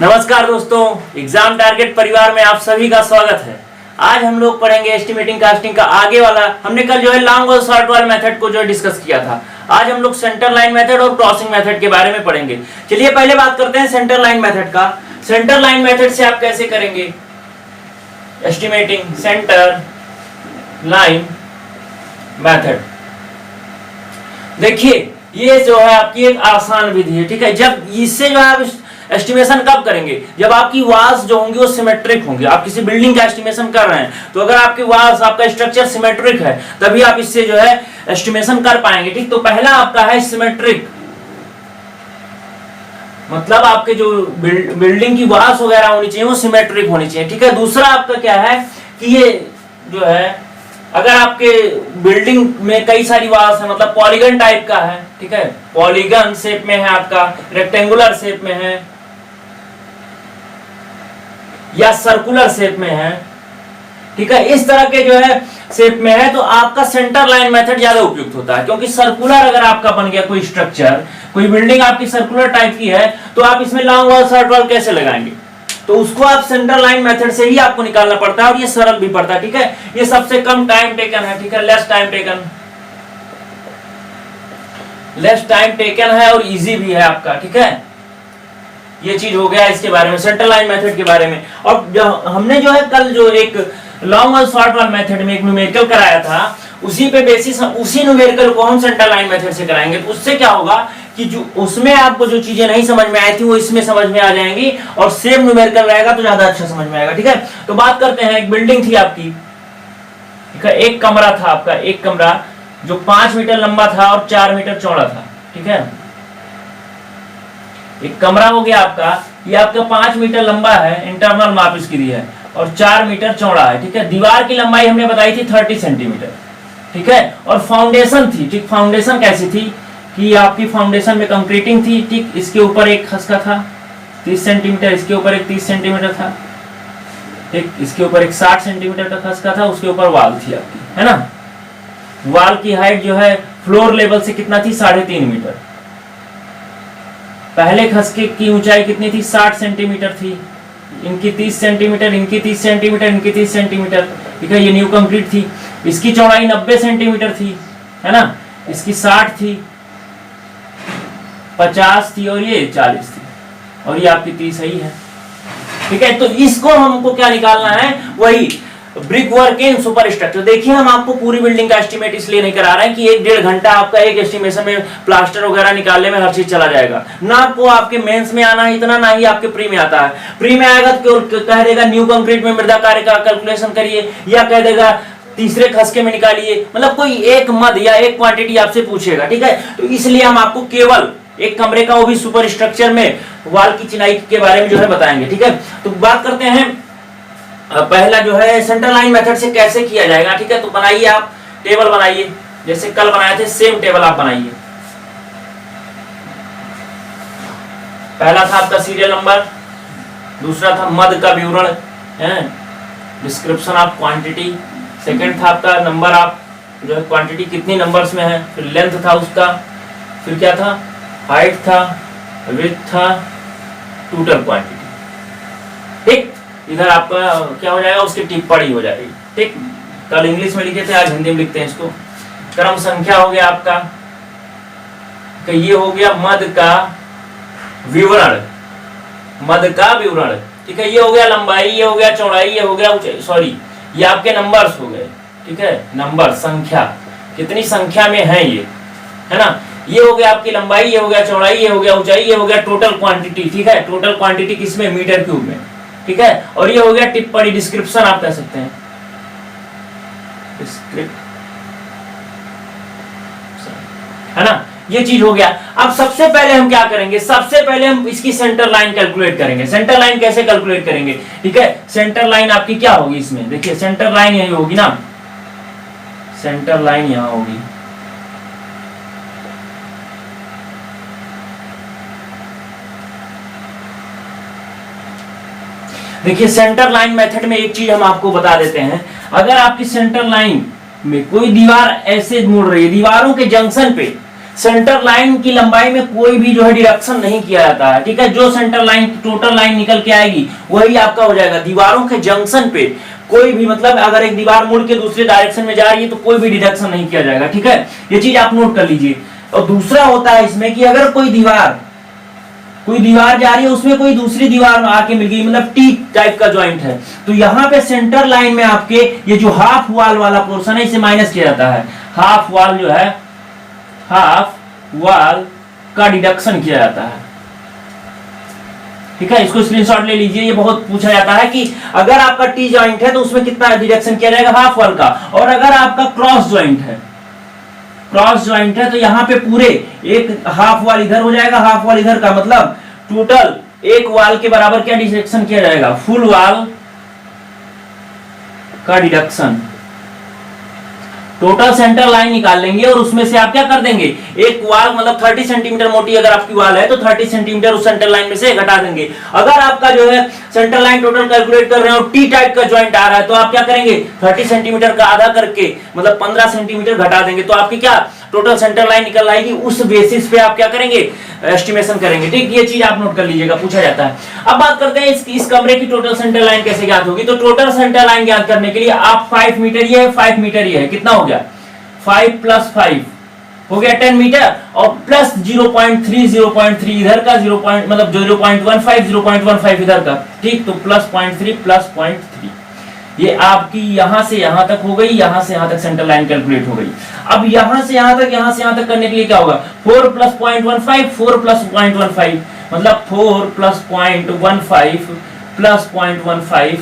नमस्कार दोस्तों, exam target परिवार में आप सभी का स्वागत है। आज हम लोग पढ़ेंगे एस्टिमेटिंग कास्टिंग का आगे वाला। हमने कल जो है लॉन्ग और शॉर्ट वाल मेथड को जो है डिस्कस किया था। आज हम लोग सेंटर लाइन मेथड और क्रॉसिंग मेथड के बारे में पढ़ेंगे। चलिए पहले बात करते हैं सेंटर लाइन मेथड का। सेंटर लाइन मेथड से आप कैसे करेंगे एस्टिमेटिंग सेंटर लाइन मेथड? देखिए ये जो है आपकी एक आसान विधि है, ठीक है। जब इससे जो है आप एस्टिमेशन कब करेंगे? जब आपकी वाल्स जो होंगी वो सिमेट्रिक होंगी। आप किसी बिल्डिंग का एस्टिमेशन कर रहे हैं तो अगर आपकी वाल्स, आपका स्ट्रक्चर सिमेट्रिक है तभी आप इससे जो है एस्टिमेशन कर पाएंगे, ठीक। तो पहला आपका है सिमेट्रिक, मतलब आपके जो बिल्डिंग की वाल्स वगैरह होनी चाहिए वो सिमेट्रिक होनी चाहिए, ठीक है। दूसरा आपका क्या है कि ये जो है अगर आपके बिल्डिंग में कई सारी वाल्स है, मतलब पॉलीगन टाइप का है, ठीक है, पॉलीगन शेप में है, आपका रेक्टेंगुलर शेप में है या सर्कुलर शेप में है, ठीक है, इस तरह के जो है शेप में है तो आपका सेंटर लाइन मेथड ज्यादा उपयुक्त होता है। क्योंकि सर्कुलर अगर आपका बन गया कोई स्ट्रक्चर, कोई बिल्डिंग आपकी सर्कुलर टाइप की है तो आप इसमें लॉन्ग वॉल शॉर्ट वॉल कैसे लगाएंगे? तो उसको आप सेंटर लाइन मेथड से ही आपको निकालना पड़ता है और ये सरल भी पड़ता है, ठीक है। ये सबसे कम टाइम टेकन है, ठीक है, लेस टाइम टेकन है और इजी भी है आपका, ठीक है। ये चीज हो गया इसके बारे में, सेंटर लाइन मेथड के बारे में। और हमने जो है कल जो एक लॉन्ग और शॉर्ट वाल मेथड में एक न्यूमेरिकल कराया था, उसी पे बेसिस उसी न्यूमेरिकल को हम सेंटर लाइन मेथड से कराएंगे। तो उससे क्या होगा कि जो उसमें आपको जो चीजें नहीं समझ में आई थी वो इसमें समझ में आ जाएंगी और सेम न्यूमेरिकल रहेगा तो ज्यादा अच्छा समझ में आएगा, ठीक है। तो बात करते हैं, एक बिल्डिंग थी आपकी, ठीक है, एक कमरा था आपका, एक कमरा जो 5 मीटर लंबा था और 4 मीटर चौड़ा था, ठीक है। एक कमरा हो गया आपका, ये आपका 5 मीटर लंबा है, इंटरनल माप इसकी दी है, और 4 मीटर चौड़ा है, ठीक है। दीवार की लंबाई हमने बताई थी 30 सेंटीमीटर, ठीक है। और फाउंडेशन थी, ठीक, फाउंडेशन कैसी थी कि आपकी फाउंडेशन में कंक्रीटिंग थी, ठीक, इसके ऊपर एक खसका था 30 सेंटीमीटर, इसके ऊपर एक 30 सेंटीमीटर था, ठीक, इसके ऊपर एक 60 सेंटीमीटर का खसका था, उसके ऊपर वाल थी आपकी, है ना। वाल की हाइट जो है फ्लोर लेवल से कितना थी? 3.5 मीटर। पहले खसके की ऊंचाई कितनी थी? 60 सेंटीमीटर थी, इनकी 30 सेंटीमीटर, इनकी 30 सेंटीमीटर, इनकी 30 सेंटीमीटर, ठीक है। ये न्यू कंक्रीट थी, इसकी चौड़ाई 90 सेंटीमीटर थी, है ना, इसकी 60 थी, 50 थी और ये 40 थी और ये आपकी 30 ही है, ठीक है। तो इसको हमको क्या निकालना है? वही brick work in super structure. देखिए हम आपको पूरी बिल्डिंग का एस्टिमेट इसलिए नहीं करा रहे हैं कि 1-1.5 घंटा आपका एक एस्टिमेशन में प्लास्टर वगैरह निकालने में हर चीज चला जाएगा। ना आपको आपके मेंस में आना है इतना, ना ही आपके प्री में आता है। प्री में आएगा तो कह देगा न्यू कंक्रीट में मृदा कार्य का कैलकुलेशन करिए, या कह देगा तीसरे खसके में निकालिए, मतलब कोई एक मद या एक क्वांटिटी आपसे पूछेगा, ठीक है। तो इसलिए हम आपको केवल एक कमरे का, वो भी सुपर स्ट्रक्चर में, वाल की चिनाई के बारे में जो है बताएंगे, ठीक है। तो बात करते हैं पहला जो है सेंटर लाइन मेथड से कैसे किया जाएगा, ठीक है। तो बनाइए, आप टेबल बनाइए, जैसे कल बनाए थे सेम टेबल आप बनाइए। पहला था आपका सीरियल नंबर, दूसरा था मद का विवरण है, डिस्क्रिप्शन ऑफ क्वांटिटी, सेकंड था आपका नंबर आप जो है क्वांटिटी कितनी नंबर्स में है, फिर लेंथ था उसका, फिर क्या था, हाइट था, विड्थ था, टोटल क्वांटिटी, ठीक। इधर आपका क्या हो जाएगा, उसकी टिप्पणी हो जाएगी, ठीक। कल इंग्लिश में लिखे थे, आज हिंदी में लिखते हैं इसको। क्रम संख्या हो गया आपका, कि ये हो गया मद का विवरण, मद का विवरण, ठीक है। ये हो गया लंबाई, ये हो गया चौड़ाई, ये हो गया ऊंचाई, सॉरी ये आपके नंबर्स हो गए, ठीक है। नंबर संख्या, कितनी संख्या में है ये, है ना। ये हो गया आपकी लंबाई, ये हो गया चौड़ाई, ये हो गया ऊंचाई, ये हो गया टोटल क्वांटिटी, ठीक है। टोटल क्वांटिटी किसमें? मीटर क्यूब में, ठीक है। और ये हो गया टिप्पणी, डिस्क्रिप्शन आप कह सकते हैं, है ना। ये चीज हो गया। अब सबसे पहले हम क्या करेंगे? सबसे पहले हम इसकी सेंटर लाइन कैलकुलेट करेंगे। सेंटर लाइन कैसे कैलकुलेट करेंगे, ठीक है। सेंटर लाइन आपकी क्या होगी इसमें? देखिए सेंटर लाइन यही होगी ना, सेंटर लाइन यहां होगी, देखिए सेंटर लाइन मेथड में एक चीज हम आपको बता देते हैं। अगर आपकी सेंटर लाइन में कोई दीवार ऐसे मुड़ रही है, दीवारों के जंक्शन पे सेंटर लाइन की लंबाई में कोई भी जो है डिडक्शन नहीं किया जाता है, ठीक है। जो सेंटर लाइन टोटल लाइन निकल के आएगी वही आपका हो जाएगा। दीवारों के जंक्शन पे कोई भी मतलब अगर एक दीवार मुड़ के दूसरे डायरेक्शन में जा रही है तो कोई भी डिडक्शन नहीं किया जाएगा, ठीक है। ये चीज आप नोट कर लीजिए। और दूसरा होता है इसमें कि अगर कोई दीवार जा रही है, उसमें कोई दूसरी दीवार आके मिल गई, मतलब टी टाइप का जॉइंट है, तो यहाँ पे सेंटर लाइन में आपके ये जो हाफ वॉल वाला पोर्शन है इसे माइनस किया जाता है। हाफ वॉल जो है, हाफ वॉल का डिडक्शन किया जाता है, ठीक है। इसको स्क्रीनशॉट ले लीजिए, ये बहुत पूछा जाता है कि अगर आपका टी जॉइंट है तो उसमें कितना डिडक्शन किया जाएगा, हाफ वॉल का। और अगर आपका क्रॉस जॉइंट है तो यहाँ पे पूरे एक हाफ वॉल इधर हो जाएगा, हाफ वॉल इधर का, मतलब टोटल एक वॉल के बराबर क्या डिडक्शन किया जाएगा, फुल वॉल का डिडक्शन। टोटल सेंटर लाइन निकाल लेंगे और उसमें से आप क्या कर देंगे, एक वॉल मतलब 30 सेंटीमीटर मोटी अगर आपकी वॉल है तो 30 सेंटीमीटर उस सेंटर लाइन में से घटा देंगे। अगर आपका जो है सेंटर लाइन टोटल कैलकुलेट कर रहे हो टी टाइप का जॉइंट आ रहा है तो आप क्या करेंगे, 30 सेंटीमीटर का आधा करके मतलब 15 सेंटीमीटर घटा देंगे, तो आपकी क्या टोटल सेंटर लाइन निकल आएगी। उस बेसिस पे आप क्या करेंगे, एस्टिमेशन करेंगे, ठीक। ये चीज आप नोट कर लीजिएगा, पूछा जाता है। अब बात करते हैं इस कमरे की टोटल सेंटर लाइन कैसे ज्ञात होगी। तो टोटल सेंटर लाइन ज्ञात करने के लिए आप 5 मीटर ये है, 5 मीटर ये है, कितना हो गया 5 + 5 हो गया 10 मीटर, और प्लस 0.3 इधर का, 0. मतलब 0.15 इधर का, ठीक। तो +0.3 +0.3 ये आपकी यहां से यहां तक हो गई, यहां से यहां तक सेंटर लाइन कैलकुलेट हो गई। अब यहां से यहां तक करने के लिए क्या होगा, 4 + 0.15 4 + 0.15 मतलब 4 + 0.15 + 0.15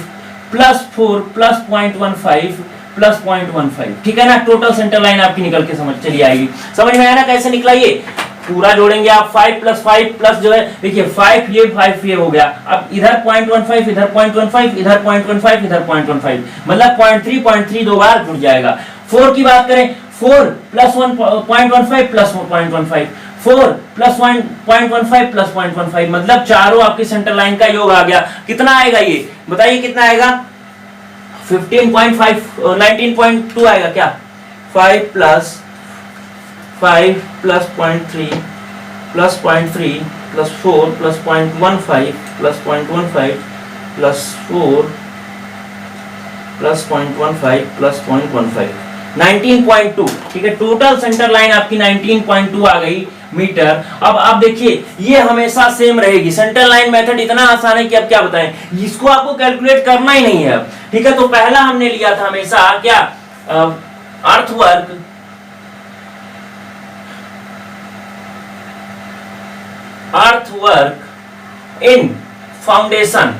+ 4 + 0.15 + 0.15, ठीक है ना। टोटल सेंटर लाइन आपकी निकल के चली आएगी। समझ में आया ना कैसे निकला, ये पूरा जोड़ेंगे आप 5 + 5 प्लस जो है देखिए 5 ये हो गया। अब इधर 0.15 इधर 0.15 इधर 0.15 इधर 0.15 मतलब 0.3 दो बार जुड़ जाएगा। 4 की बात करें, 4 + 1.15 + 0.15 4 + 1.15 + 0.15 मतलब चारों आपकी सेंटर लाइन का योग आ गया। कितना आएगा ये बताइए, कितना आएगा 15.5 19.2 आएगा क्या, 5 + 5 + 0.3 + 0.3 + 4 + 0.15 + 0.15 + 4 + 0.15 + 0.15 19.2, ठीक है। टोटल सेंटर लाइन आपकी 19.2 आ गई मीटर। अब आप देखिए ये हमेशा सेम रहेगी। सेंटर लाइन मेथड इतना आसान है कि अब क्या बताएं, इसको आपको कैलकुलेट करना ही नहीं है, ठीक है। तो पहला हमने लिया था हमेशा क्या, अर्थवर्क इन फाउंडेशन,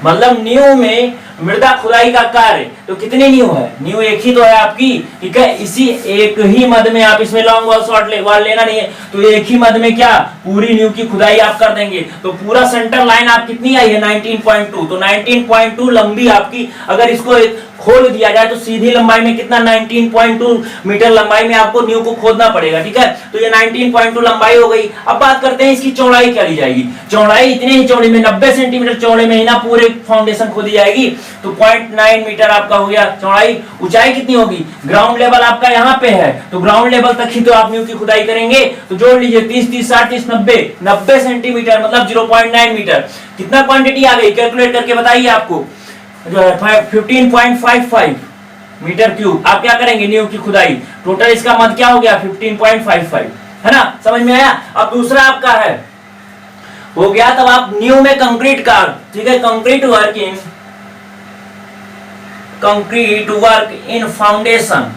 मतलब नींव में मृदा खुदाई का कार्य। तो कितनी नींव है, नींव एक ही तो है आपकी, ठीक है। इसी एक ही मद में आप इसमें लॉन्ग और शॉर्ट वाल लेना नहीं है, तो एक ही मद में क्या पूरी नींव की खुदाई आप कर देंगे। तो पूरा सेंटर लाइन आप कितनी आई है 19.2, तो 19.2 लंबी आपकी, अगर इसको खोल दिया जाए तो सीधी लंबाई में कितना 19.2 मीटर लंबाई में आपको नींव को खोदना पड़ेगा, ठीक है। तो ये 19.2 लंबाई हो गई। अब बात करते हैं इसकी चौड़ाई क्या ली जाएगी। चौड़ाई इतने ही चौड़े में 90 सेंटीमीटर चौड़े में ही ना पूरे फाउंडेशन खोदी जाएगी, तो 0.9 मीटर आपका हो गया चौड़ाई। ऊंचाई कितनी होगी, ग्राउंड लेवल आपका यहाँ पे है तो ग्राउंड लेवल तक ही तो आप नींव की खुदाई करेंगे। तो जोड़ लीजिए 30 30 60 30 90 सेंटीमीटर मतलब 0.9 मीटर। कितना क्वांटिटी आ गई कैलकुलेट करके बताइए आपको, जो है 15.55 मीटर क्यूब। आप क्या करेंगे नींव की खुदाई, टोटल इसका मद क्या हो गया 15.55, है ना। समझ में आया। अब दूसरा आपका है हो गया, तब आप नींव में कंक्रीट का, ठीक है, concrete work in foundation.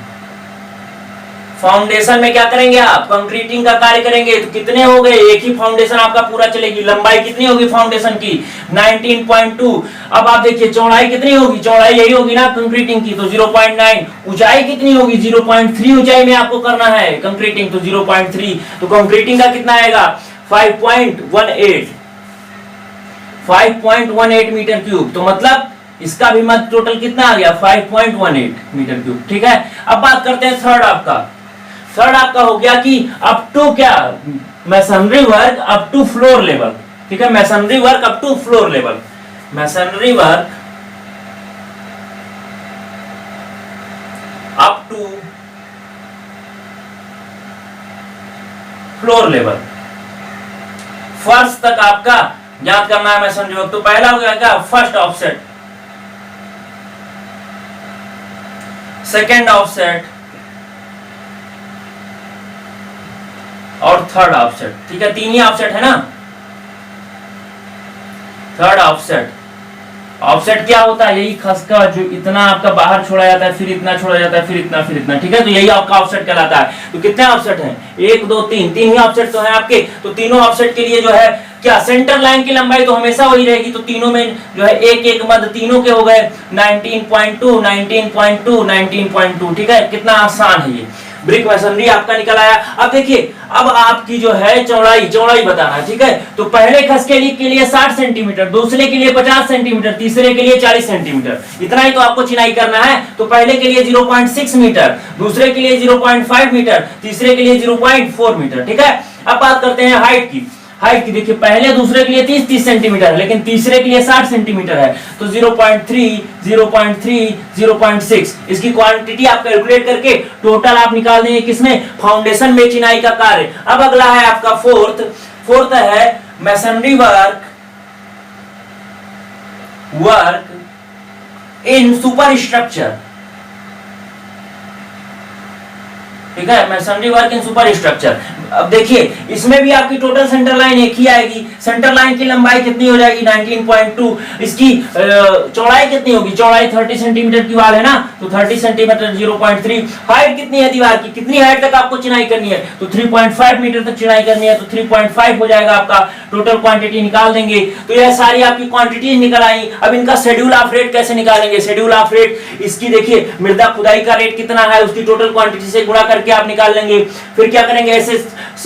Foundation में क्या करेंगे आप, कंक्रीटिंग का कार्य करेंगे। तो कितने हो गए, एक ही फाउंडेशन आपका पूरा चलेगी। लंबाई कितनी होगी फाउंडेशन की 19.2। अब आप देखिए चौड़ाई कितनी होगी, चौड़ाई यही होगी ना कंक्रीटिंग की, तो 0.9। ऊंचाई कितनी होगी 0.3 ऊंचाई में आपको करना है कंक्रीटिंग, तो 0.3। तो कंक्रीटिंग का कितना आएगा 5.18 मीटर क्यूब। तो मतलब इसका भी मत टोटल कितना आ गया 5.18 मीटर क्यूब, ठीक है। अब बात करते हैं थर्ड आपका हो गया कि अप टू क्या, masonry work up to floor level, ठीक है। Masonry work up to floor level, masonry work up to floor level, फर्श तक आपका ज्ञात करना है मैसनरी वर्क। तो पहला हो गया क्या, फर्स्ट ऑफसेट, सेकेंड ऑफसेट और थर्ड ऑफसेट। ठीक है, तीन ही ऑफसेट है ना। थर्ड ऑफसेट, ऑफसेट क्या होता है, यही खस का जो इतना आपका बाहर छोड़ा जाता है, फिर इतना छोड़ा जाता है, फिर इतना, फिर इतना। ठीक है, तो यही आपका ऑफसेट कहलाता है। तो कितने ऑफसेट हैं, 1 2 3, तीन ही ऑफसेट तो है आपके। तो तीनों ऑफसेट के लिए जो है क्या, सेंटर लाइन की लंबाई तो हमेशा वही रहेगी। तो तीनों में जो है एक एक मध्य तीनों के हो गए 19.2, 19.2, 19.2। ठीक है, कितना आसान है ये। ब्रिक मैसनरी आपका निकल आया। अब देखिए, अब आपकी जो है चौड़ाई बताना है। ठीक है, तो पहले खस के लिए 60 सेंटीमीटर, दूसरे के लिए 50 सेंटीमीटर, तीसरे के लिए 40 सेंटीमीटर। इतना ही तो आपको चिनाई करना है। तो पहले के लिए 0.6 मीटर, दूसरे के लिए 0.5 मीटर, तीसरे के लिए 0.4 मीटर। ठीक है, अब बात करते हैं हाइट की। हाइट की देखिए, पहले दूसरे के लिए 30 सेंटीमीटर है, लेकिन तीसरे के लिए 60 सेंटीमीटर है। तो 0.3, 0.3, 0.6 इसकी क्वांटिटी आप कैलकुलेट करके टोटल आप निकाल देंगे किसमें, फाउंडेशन में चिनाई का कार्य। अब अगला है आपका फोर्थ है masonry work in super structure. ठीक है, masonry work in super structure. अब देखिए, इसमें भी आपकी टोटल सेंटर लाइन एक ही आएगी। सेंटर लाइन की लंबाई कितनी हो जाएगी, 19.2। इसकी चौड़ाई कितनी होगी, चौड़ाई 30 सेंटीमीटर की वाल है ना, तो 30 सेंटीमीटर 0.3। हाइट कितनी है दीवार की, कितनी हाइट तक आपको चिनाई करनी है, तो 3.5 मीटर तक चिनाई करनी है। तो 3.5 हो जाएगा आपका। टोटल क्वांटिटी निकाल देंगे। तो यह सारी आपकी क्वांटिटी निकल आई। अब इनका शेड्यूल ऑफ रेट कैसे निकालेंगे, शेड्यूल ऑफ रेट इसकी देखिए, मृदा खुदाई का रेट कितना है उसकी टोटल क्वांटिटी से गुणा करके आप निकाल लेंगे। फिर क्या करेंगे, ऐसे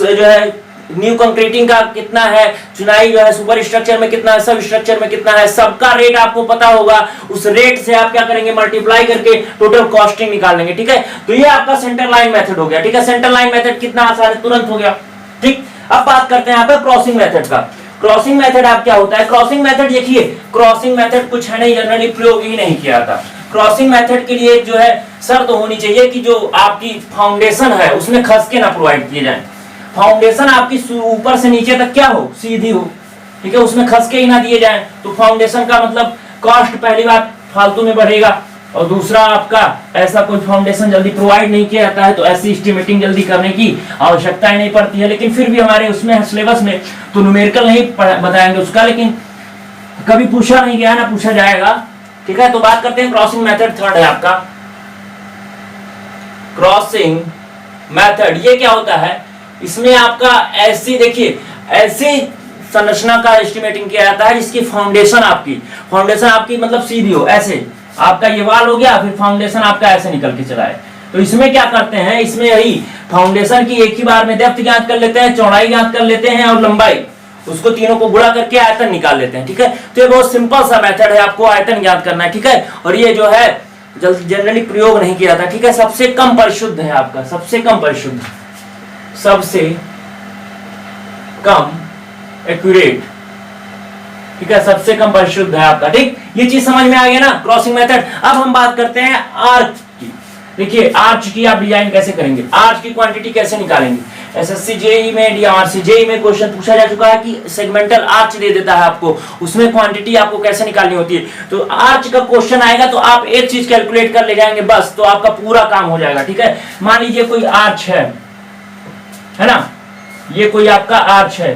जो है न्यू कंक्रीटिंग का कितना है, चुनाई जो है सुपर स्ट्रक्चर में कितना है, सब स्ट्रक्चर में कितना है, सबका रेट आपको पता होगा। उस रेट से आप क्या करेंगे, मल्टीप्लाई करके टोटल कॉस्टिंग निकाल लेंगे। ठीक है, तो ये आपका सेंटर लाइन मेथड हो गया। ठीक है, सेंटर लाइन मेथड कितना आसान है, तुरंत हो गया। ठीक, अब बात करते हैं यहाँ पे क्रॉसिंग मेथड का। क्रॉसिंग मेथड आप क्या होता है, क्रॉसिंग मेथड देखिए, क्रॉसिंग मेथड कुछ है नहीं, जनरली प्रयोग ही नहीं किया था। क्रॉसिंग मेथड के लिए जो है शर्त होनी चाहिए कि जो आपकी फाउंडेशन है उसमें खसके ना प्रोवाइड किए जाए। फाउंडेशन आपकी ऊपर से नीचे तक क्या हो, सीधी हो। ठीक है, उसमें खसके ही ना दिए जाए। तो फाउंडेशन का मतलब कॉस्ट पहली बात फालतू में बढ़ेगा, और दूसरा आपका ऐसा कोई फाउंडेशन जल्दी प्रोवाइड नहीं किया जाता है, तो ऐसी एस्टिमेटिंग जल्दी करने की आवश्यकता ही नहीं पड़ती है। लेकिन फिर भी हमारे उसमें सिलेबस में तो न्यूमेरिकल नहीं बताएंगे उसका, लेकिन कभी पूछा नहीं गया ना पूछा जाएगा। ठीक है, तो बात करते हैं क्रॉसिंग मेथड। थर्ड है आपका क्रॉसिंग मेथड। ये क्या होता है, इसमें आपका ऐसी देखिए, ऐसी संरचना का एस्टिमेटिंग किया जाता है जिसकी फाउंडेशन आपकी मतलब सीधी हो। ऐसे आपका ये वाल हो गया, फिर फाउंडेशन आपका ऐसे निकल के चला है। तो इसमें क्या करते हैं, इसमें यही फाउंडेशन की एक ही बार में डेप्थ ज्ञात कर लेते हैं, चौड़ाई ज्ञात कर लेते हैं और लंबाई, उसको तीनों को गुणा करके आयतन निकाल लेते हैं। ठीक है, तो ये बहुत सिंपल सा मेथड है, आपको आयतन ज्ञात करना है। ठीक है, और ये जो है जनरली प्रयोग नहीं किया जाता। ठीक है, सबसे कम परिशुद्ध है आपका, सबसे कम एक्यूरेट। ठीक है, सबसे कम परिशुद्ध है आपका। ठीक, ये चीज समझ में आ गया ना, क्रॉसिंग मेथड। अब हम बात करते हैं आर्च की। देखिए, आर्च की आप डिजाइन कैसे करेंगे, आर्च की क्वांटिटी कैसे निकालेंगे। एसएससी जेई में, डीआरसी जेई में क्वेश्चन पूछा जा चुका है कि सेगमेंटल आर्च दे देता है आपको, उसमें क्वांटिटी आपको कैसे निकालनी होती है। तो आर्च का क्वेश्चन आएगा तो आप एक चीज कैलकुलेट कर ले जाएंगे बस, तो आपका पूरा काम हो जाएगा। ठीक है, मान लीजिए कोई आर्च है ना, ये कोई आपका आर्च है।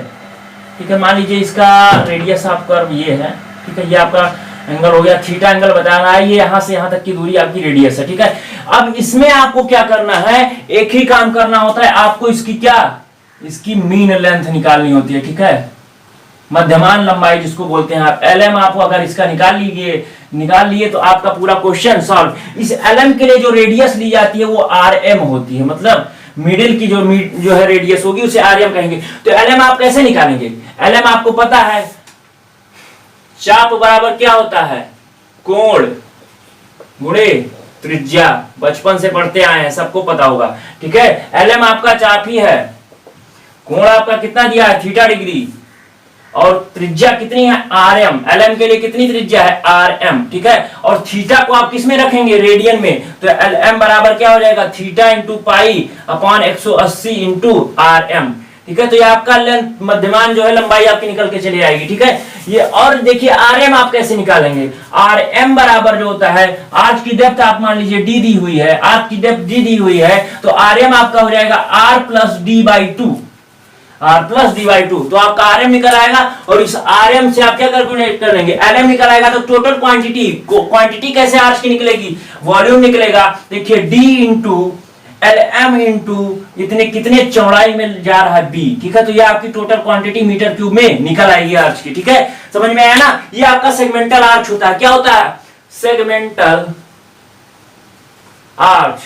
ठीक है, मान लीजिए इसका रेडियस आपका ये है। ठीक है, ये आपका एंगल हो गया, थीटा एंगल बताना है, ये यहां से यहां तक की दूरी आपकी रेडियस है। ठीक है, अब इसमें आपको क्या करना है, एक ही काम करना होता है आपको, इसकी मीन लेंथ निकालनी होती है। ठीक है, मध्यमान लंबाई जिसको बोलते हैं आप, एलएम आप अगर इसका निकाल लिए तो आपका पूरा क्वेश्चन सॉल्व। इस एलएम के लिए जो रेडियस ली जाती है वो आरएम होती है, मतलब मिडिल की जो है रेडियस होगी उसे आरएम कहेंगे। तो एलएम आप कैसे निकालेंगे, एलएम आपको पता है, चाप बराबर क्या होता है, कोण गुणे त्रिज्या, बचपन से पढ़ते आए हैं, सबको पता होगा। ठीक है, एलएम आपका चाप ही है, कोण आपका कितना दिया है, थीटा डिग्री, और त्रिज्या कितनी है, आरएम। एलएम के लिए कितनी त्रिज्या है, आरएम। ठीक है, और थीटा को आप किसमें रखेंगे, रेडियन में। तो एलएम बराबर क्या हो जाएगा, theta into pi upon 180 into RM. ठीक है। तो ये आपका लेंथ मध्यमान जो है लंबाई आपकी निकल के चली आएगी, ठीक है। ये और देखिए आरएम आप कैसे निकालेंगे, आरएम बराबर जो होता है, आर्च की डेप्थ आप मान लीजिए डी दी हुई है, आर्च की डेप्थ डी दी हुई है, तो आरएम आपका हो जाएगा R plus D by two, R plus D by two. तो आपका आरएम निकल आएगा और इस आरएम से आप क्या कैलकुलेट कर लेंगे, एलएम निकल आएगा। तो टोटल क्वांटिटी कैसे आर्च की निकलेगी, वॉल्यूम निकलेगा। देखिए डी इंटू एलएम इंटू इतने कितने चौड़ाई में जा रहा है बी, ठीक है। तो ये आपकी टोटल क्वांटिटी मीटर क्यूब में निकल आएगी आर्च की, ठीक है। समझ में आया ना। ये आपका सेगमेंटल आर्च होता है। क्या होता है, सेगमेंटल आर्च।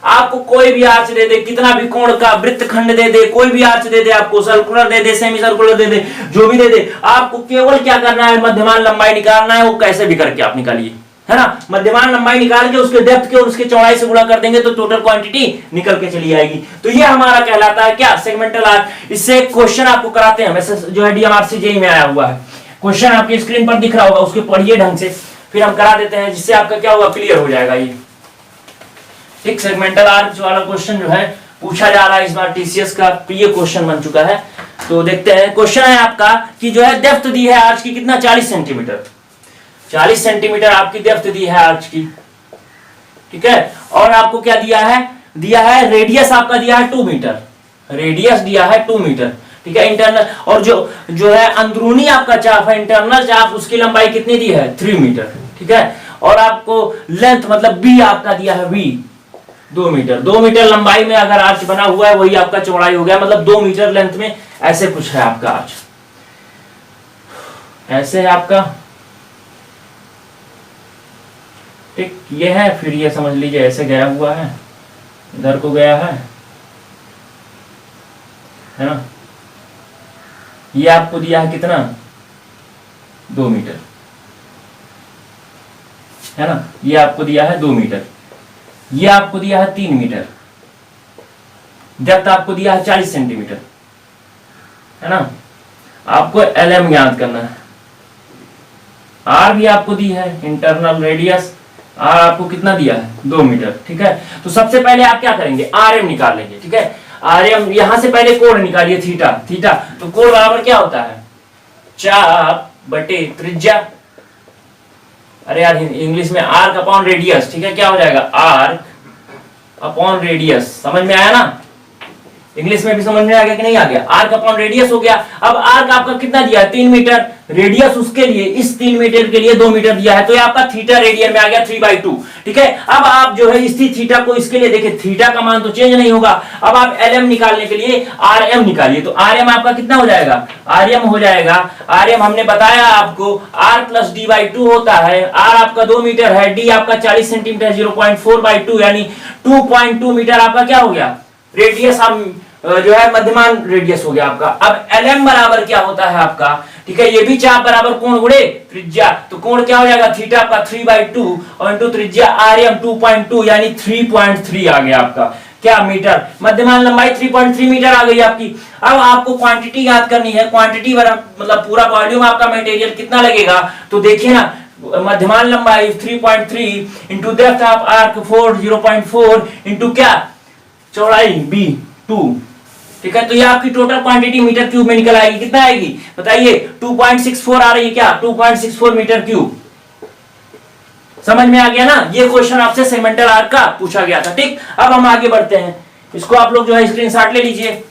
आपको कोई भी आर्च दे दे, कितना भी कोण का वृत्तखंड दे दे, कोई भी आर्च दे दे, आपको सर्कुलर दे दे, सेमी सर्कुलर दे दे, जो भी दे दे, आपको केवल क्या करना है, मध्यमान लंबाई निकालना है। वो कैसे भी करके आप निकालिए, है ना। मध्यमान लंबाई निकाल के उसके डेप्थ के और उसके चौड़ाई से गुणा कर देंगे तो टोटल क्वांटिटी निकल के चली आएगी। तो ये हमारा कहलाता है क्या, सेगमेंटल आर्च। इससे एक क्वेश्चन आपको कराते हैं, वैसे जो है डीएमआरसी जेईई में आया हुआ है। क्वेश्चन आपकी स्क्रीन पर दिख रहा होगा, उसके पढ़िए ढंग से, फिर हम करा देते हैं, जिससे आपका क्या होगा, क्लियर हो जाएगा ये। एक सेगमेंटल आर्च वाला क्वेश्चन जो है पूछा जा रहा है इस बार टीसीएस का, तो ये क्वेश्चन बन चुका है। तो देखते हैं, क्वेश्चन है आपका कि जो है डेप्थ दी है आर्च की कितना, 40 सेंटीमीटर, 40 सेंटीमीटर आपकी डेप्थ दी है आर्च की, ठीक है। और आपको क्या दिया है रेडियस आपका दिया है 2 मीटर, रेडियस दिया है 2 मीटर, ठीक है। इंटरनल और जो है अंदरूनी आपका चाप है, इंटरनल चाप, उसकी लंबाई कितनी दी है, 3 मीटर, ठीक है। और आपको लेंथ मतलब बी आपका दिया है बी 2 मीटर, 2 मीटर लंबाई में अगर आर्च बना हुआ है वही आपका चौड़ाई हो गया, मतलब 2 मीटर लेंथ में ऐसे कुछ है आपका आर्च, ऐसे है आपका, ठीक। ये है, फिर ये समझ लीजिए ऐसे गया हुआ है, इधर को गया है ना। ये आपको दिया है कितना, 2 मीटर, है ना। ये आपको दिया है 2 मीटर, ये आपको दिया है 3 मीटर, डेप्थ आपको दिया है 40 सेंटीमीटर, है ना। आपको एलएम ज्ञात करना है, आर भी आपको दी है, इंटरनल रेडियस आर आपको कितना दिया है, 2 मीटर, ठीक है। तो सबसे पहले आप क्या करेंगे, आरएम निकाल लेंगे, ठीक है। आरएम यहां से पहले कोण निकालिए, थीटा, थीटा। तो कोण बराबर क्या होता है, चाप बटे त्रिज्या, अरे यार इंग्लिश में आर्क अपॉन रेडियस, ठीक है। क्या हो जाएगा, आर्क अपॉन रेडियस, समझ में आया ना। इंग्लिश में भी समझ में आ गया कि नहीं आ गया, आर्क अपॉन रेडियस हो गया। अब आर्क आपका कितना दिया है, 3 मीटर, रेडियस उसके लिए इस 3 मीटर के लिए 2 मीटर दिया है, तो ये आपका थीटा रेडियन में आ गया 3/2, ठीक है। अब आप जो है इस थीटा को इसके लिए देखिए, थीटा का मान तो चेंज नहीं होगा। अब आप एलएम निकालने के लिए आरएम निकालिए, तो आरएम आपका कितना हो जाएगा, आरएम हो जाएगा, आरएम हमने बताया आपको आर प्लस डी बाई 2 होता है। आर आपका 2 मीटर है, डी आपका 40 सेंटीमीटर, 0.4/2 यानी 2.2 मीटर आपका क्या हो गया, रेडियस हम जो है मध्यमान रेडियस हो गया आपका। अब एलएम बराबर क्या होता है आपका, ठीक है। ये भी चाप बराबर कोण गुणे त्रिज्या, तो कोण क्या हो जाएगा, थीटा आपका 3/2 और इनटू त्रिज्या आरएम 2.2 यानी 3.3 आ गया आपका क्या, मीटर। मध्यमान लंबाई 3.3 मीटर आ गई आपकी। अब आपको क्वांटिटी याद करनी है, क्वांटिटी मतलब पूरा वॉल्यूम आपका मटेरियल कितना लगेगा, तो देखिए ना, मध्यमान लंबाई 3.3 into depth of arc 0.4 into क्या, चौड़ाई b 2, ठीक है। तो ये आपकी टोटल क्वांटिटी मीटर क्यूब में निकल आएगी, कितना आएगी बताइए, 2.64 आ रही है क्या, 2.64 मीटर क्यूब। समझ में आ गया ना। ये क्वेश्चन आपसे सेगमेंटल आर्क का पूछा गया था, ठीक। अब हम आगे बढ़ते हैं, इसको आप लोग जो है स्क्रीनशॉट ले लीजिए।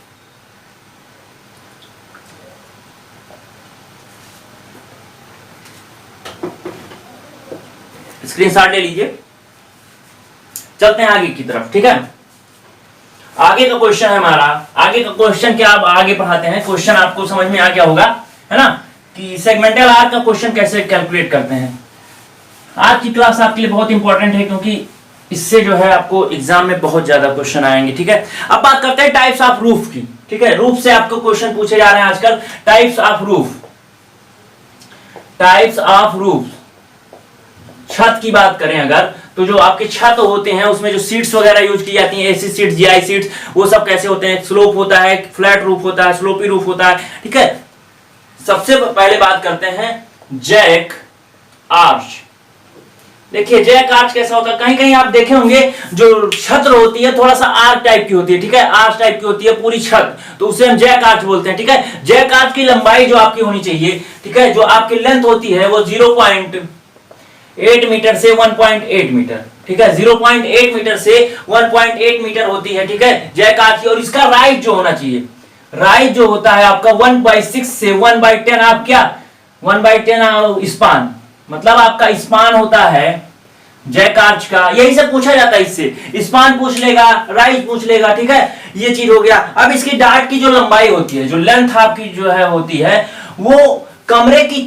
स्क्रीनशॉट ले लीजिए, चलते हैं आगे की तरफ, ठीक है। आगे का क्वेश्चन है हमारा, आगे का क्वेश्चन क्या, आप आगे पढ़ाते हैं। क्वेश्चन आपको समझ में आ गया होगा, है ना, कि सेगमेंटल आर्क का क्वेश्चन कैसे कैलकुलेट करते हैं। आज की क्लास आपके लिए बहुत इंपॉर्टेंट है, क्योंकि इससे जो है आपको एग्जाम में बहुत ज्यादा क्वेश्चन आएंगे, ठीक है। अब बात करते हैं टाइप्स ऑफ रूफ की, ठीक है। रूफ से आपको क्वेश्चन पूछे जा रहे हैं आजकल, types of roof, types of roof. छत की बात करें अगर, तो जो आपके छत होते हैं उसमें जो सीट्स वगैरह यूज की जाती हैं, एसी सीट्स, जीआई सीट्स, वो सब कैसे होते हैं, स्लोप होता है, फ्लैट रूफ होता है, स्लोपी रूफ होता है, ठीक है। सबसे पहले बात करते हैं जैक आर्च। देखिए जैक आर्च कैसा होता है, कहीं कहीं आप देखे होंगे जो छत्र होती है थोड़ा सा आर्च टाइप की होती है, ठीक है, आर्च टाइप की होती है पूरी छत, तो उसे हम जैक आर्च बोलते हैं, ठीक है। जैक आर्च की लंबाई जो आपकी होनी चाहिए, ठीक है, जो आपकी लेंथ होती है वो 0.8 मीटर से 1.8 मीटर, ठीक है, 0.8 मीटर से 1.8 मीटर होती है, ठीक है, जैक आर्च की। और इसका राइज जो होना चाहिए, राइज जो होता है आपका 1/6 से 1/10, आप क्या 1/10 स्पान, मतलब आपका स्पान होता है जैक आर्च का, यही सब पूछा जाता है इससे, स्पान पूछ लेगा, राइज पूछ लेगा, ठीक है, ये चीज हो गया। अब इसकी डार्ट की जो लंबाई होती है, जो लेंथ आपकी जो है होती है, वो कमरे की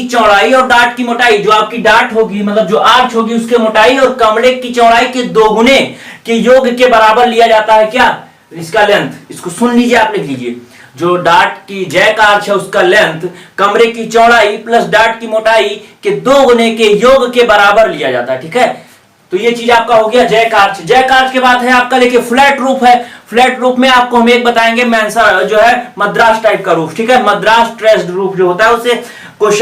चौड़ाई और डार्ट की मोटाई, जो आपकी डार्ट होगी मतलब जो आर्च होगी उसकी मोटाई और कमरे की चौड़ाई के दोगुने के योग के बराबर लिया जाता है क्या, इसका लेंथ। इसको सुन लीजिए, आप लिख लीजिए, जो डार्ट की जैक आर्च है उसका लेंथ कमरे की चौड़ाई प्लस डार्ट की मोटाई के 2 गुने के योग के बराबर लिया जाता है, ठीक है। तो ये चीज आपका हो गया जैक आर्च। जैक आर्च के बाद है आपका देखिए फ्लैट रूफ है। फ्लैट रूफ में आपको हम एक बताएंगे मैंसा जो है मद्रास टाइप का रूफ, ठीक है, मद्रास ट्रेस्ड रूफ जो होता है उसे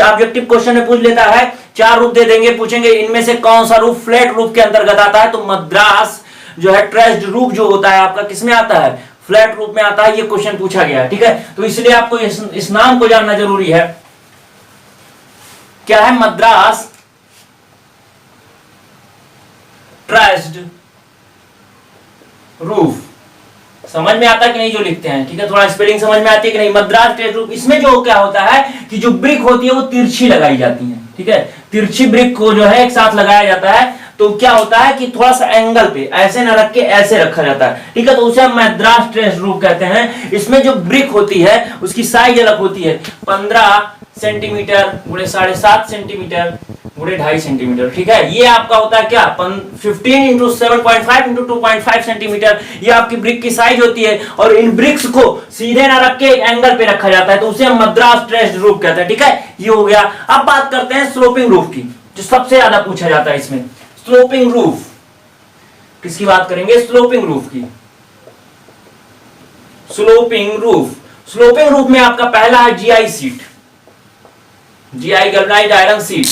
ऑब्जेक्टिव क्वेश्चन में पूछ लेता है। 4 रूफ दे देंगे, पूछेंगे इनमें से कौन सा रूफ फ्लैट रूफ के अंतर्गत आता है, तो मद्रास जो है ट्रेस्ड रूफ जो होता है आपका किसमें आता है, फ्लैट रूप में आता है। ये क्वेश्चन पूछा गया है, ठीक है, तो इसलिए आपको इस नाम को जानना जरूरी है। क्या है, मद्रास ट्रेस्ड रूफ। समझ में आता है कि नहीं जो लिखते हैं, ठीक है, थोड़ा स्पेलिंग समझ में आती है कि नहीं। मद्रास ट्रेस्ड रूफ, इसमें जो क्या होता है कि जो ब्रिक होती है वो तिरछी लगाई जाती है, ठीक है, तिरछी ब्रिक को जो है एक साथ लगाया जाता है, तो क्या होता है कि थोड़ा सा एंगल पे ऐसे ना रख के ऐसे रखा जाता है, ठीक है, तो उसे हम मद्रास ट्रेस्ड रूफ कहते हैं। इसमें जो ब्रिक होती है उसकी साइज अलग होती है, 15 सेंटीमीटर गुणे 7.5 सेंटीमीटर गुणे 2.5 सेंटीमीटर, ठीक है। ये आपका होता है क्या 15 इंटू 7.5 इंटू 2.5 सेंटीमीटर, ये आपकी ब्रिक की साइज होती है। और इन ब्रिक्स को सीधे ना रख के एंगल पे रखा जाता है, तो उसे हम मद्रास ट्रेस्ड रूफ कहते हैं, ठीक है, ये हो गया। अब बात करते हैं स्लोपिंग रूफ की, जो सबसे ज्यादा पूछा जाता है इसमें। स्लोपिंग रूफ, किसकी बात करेंगे, स्लोपिंग रूफ की। स्लोपिंग रूफ में आपका पहला है GI sheet, GI galvanised iron sheet.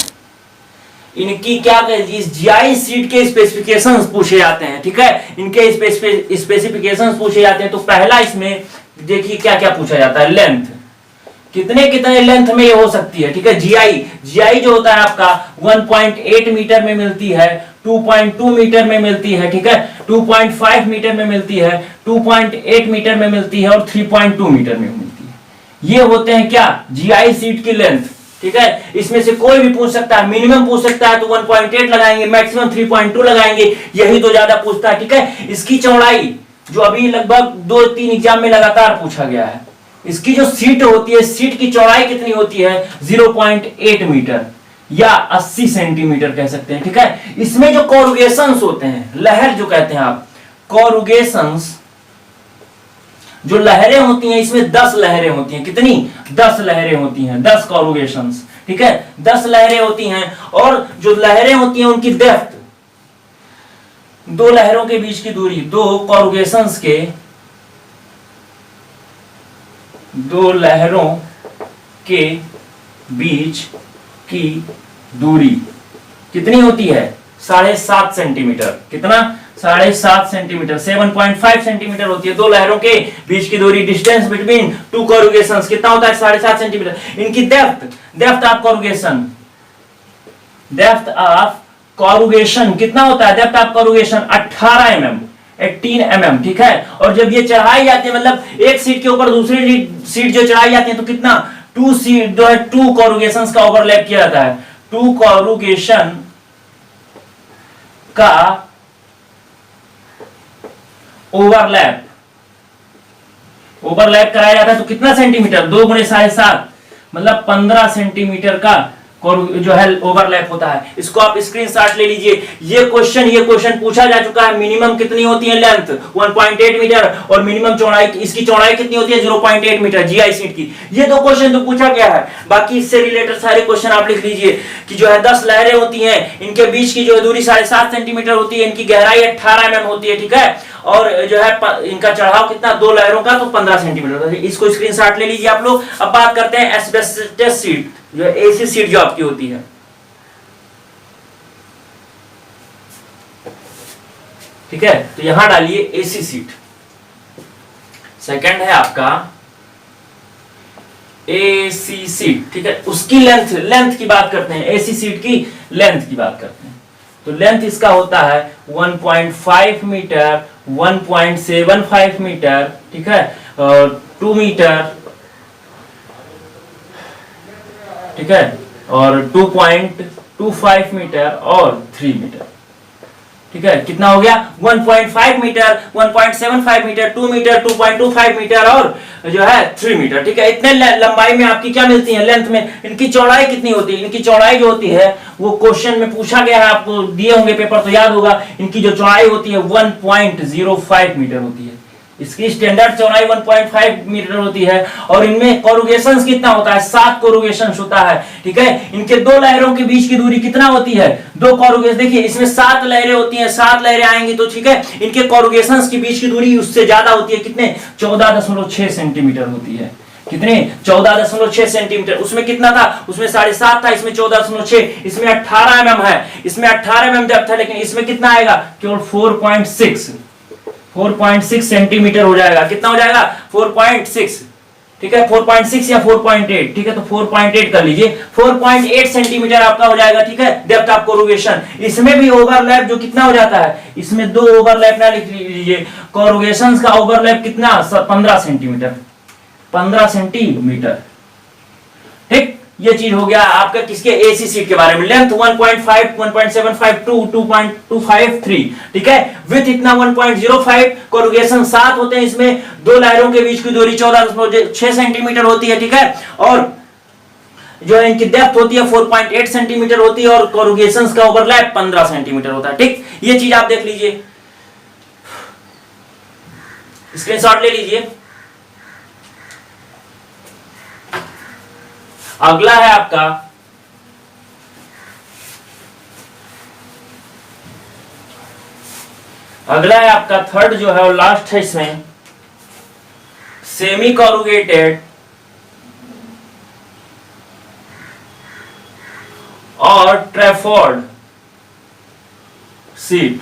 इनकी क्या इस जीआई सीट के स्पेसिफिकेशंस पूछे जाते हैं, ठीक है, इनके स्पेसिफिकेशंस पूछे जाते हैं। तो पहला इसमें देखिए क्या क्या पूछा जाता है, लेंथ, कितने कितने लेंथ में ये हो सकती है, ठीक है। जीआई जो होता है आपका 1.8 मीटर में मिलती है, 2.2 मीटर में मिलती है, ठीक है, 2.5 मीटर में मिलती है, 2.8 मीटर में मिलती है और 3.2 मीटर में मिलती है। ये होते हैं क्या जीआई सीट की लेंथ, ठीक है। इसमें से कोई भी पूछ सकता है, मिनिमम पूछ सकता है तो 1.8 लगाएंगे, मैक्सिमम 3.2 लगाएंगे, यही तो ज्यादा पूछता है, ठीक है। इसकी चौड़ाई जो अभी लगभग 2-3 एग्जाम में लगातार पूछा गया है, इसकी जो सीट होती है, सीट की चौड़ाई कितनी होती है 0.8 मीटर या 80 सेंटीमीटर कह सकते हैं, ठीक है। इसमें जो कोरुगेशंस होते हैं, लहर जो कहते हैं आप, कोरुगेशंस जो लहरें होती हैं, इसमें 10 लहरें होती हैं, कितनी 10 लहरें होती हैं, 10 कोरुगेशंस, ठीक है, 10 लहरें होती हैं। और जो लहरें होती हैं उनकी डेप्थ, 2 लहरों के बीच की दूरी, 2 कोरुगेशंस के 2 लहरों के बीच की दूरी कितनी होती है 7.5 सेंटीमीटर, कितना 7.5 सेंटीमीटर, 7.5 सेंटीमीटर होती है 2 लहरों के बीच की दूरी। डिस्टेंस बिटवीन 2 कोरुगेशंस कितना होता है 7.5 सेंटीमीटर। इनकी डेप्थ ऑफ कोरुगेशन, डेप्थ ऑफ कोरुगेशन कितना होता है, डेप्थ ऑफ कोरुगेशन 18 mm, 18 mm, ठीक है। और जब ये चढ़ाई जाती है, मतलब एक सीट के ऊपर दूसरी सीट जो चढ़ाई जाती है, तो कितना 2 सीट जो है 2 कोरुगेशंस का ओवरलैप किया जाता है, 2 कोरुगेशन का ओवरलैप कराया जाता है। तो कितना सेंटीमीटर 2 गुणे 7.5 मतलब 15 सेंटीमीटर का जो है ओवरलैप होता है। इसको आप स्क्रीनशॉट ले लीजिए। ये क्वेश्चन पूछा जा चुका है। मिनिमम कितनी होती है लेंथ 1.8 मीटर और मिनिमम चौड़ाई, इसकी चौड़ाई कितनी होती है 0.8 मीटर जीआई सीट की। ये 2 क्वेश्चन तो पूछा गया है। बाकी इससे रिलेटेड सारे क्वेश्चन आप लिख लीजिए कि जो है 10 लहरें होती हैं, इनके बीच की जो दूरी 7.5 सेंटीमीटर होती है, इनकी गहराई 18 mm होती है, ठीक है। और जो है इनका चढ़ाव कितना 2 लहरों का तो 15 सेंटीमीटर। इसको स्क्रीनशॉट ले लीजिए आप लोग। अब बात करते हैं एस्बेस्टस सीट, जो एसी सीट जो आपकी होती है, ठीक है, तो यहां डालिए एसी सीट। सेकंड है आपका एसी सीट, ठीक है, उसकी लेंथ की बात करते हैं, एसी सीट की लेंथ की बात करते हैं। तो लेंथ इसका होता है 1.5 मीटर, 1.75 मीटर, ठीक है, और 2 मीटर, ठीक है, और 2.25 मीटर और 3 मीटर, ठीक है। कितना हो गया? 1.5 मीटर, 1.75 मीटर, 2 मीटर, 2.25 मीटर और जो है 3 मीटर, ठीक है। इतने लंबाई में आपकी क्या मिलती है? लेंथ में। इनकी चौड़ाई कितनी होती है? इनकी चौड़ाई जो होती है वो क्वेश्चन में पूछा गया है, आपको दिए होंगे पेपर तो याद होगा। इनकी जो चौड़ाई होती है 1.05 मीटर होती है। इसकी स्टैंडर्ड चौड़ाई 1.5 मीटर होती है और इनमें कोरुगेशन कितना होता है? 7 कोरुगेशन होता है, ठीक है। इनके दो लहरों के बीच की दूरी कितना होती है? 2 कोरुगेशन। देखिए इसमें 7 लहरें होती हैं, 7 लहरें आएंगी तो ठीक है, इनके कोरुगेशन की बीच की दूरी उससे ज्यादा होती है। कितने? 14.6 सेंटीमीटर होती है। कितने? 14.6 सेंटीमीटर। उसमें कितना था? उसमें 7.5 था, इसमें 14.6, इसमें 18 mm है, इसमें 18 mm डेप्थ है, लेकिन इसमें कितना आएगा? केवल 4.6 सेंटीमीटर हो जाएगा। कितना हो जाएगा? 4.6, ठीक है, 4.6 या 4.8, ठीक है, तो 4.8 कर लीजिए। 4.8 सेंटीमीटर आपका हो जाएगा, ठीक है, डेप्थ ऑफ कोरुगेशन। इसमें भी ओवरलैप जो कितना हो जाता है? इसमें 2 ओवरलैप ना लिख लीजिए, कोरुगेशन का ओवरलैप कितना? 15 सेंटीमीटर, 15 सेंटीमीटर, ठीक। ये चीज हो गया आपका किसके? एसी सीट के बारे में। लेंथ 1.5, 1.75, 2, 2.253, ठीक है। विथ इतना 1.05, कोरुगेशन 7 होते हैं इसमें, 2 लहरों के बीच की दूरी 14.6 सेंटीमीटर होती है, ठीक है, और जो है इनकी डेप्थ होती है 4.8 सेंटीमीटर होती है और कोरुगेशन का ओवरलैप 15 सेंटीमीटर होता है, ठीक। ये चीज आप देख लीजिए, स्क्रीनशॉट ले लीजिए। अगला है आपका थर्ड जो है और लास्ट है इसमें, सेमी कोरुगेटेड और ट्रेफोर्ड सीट,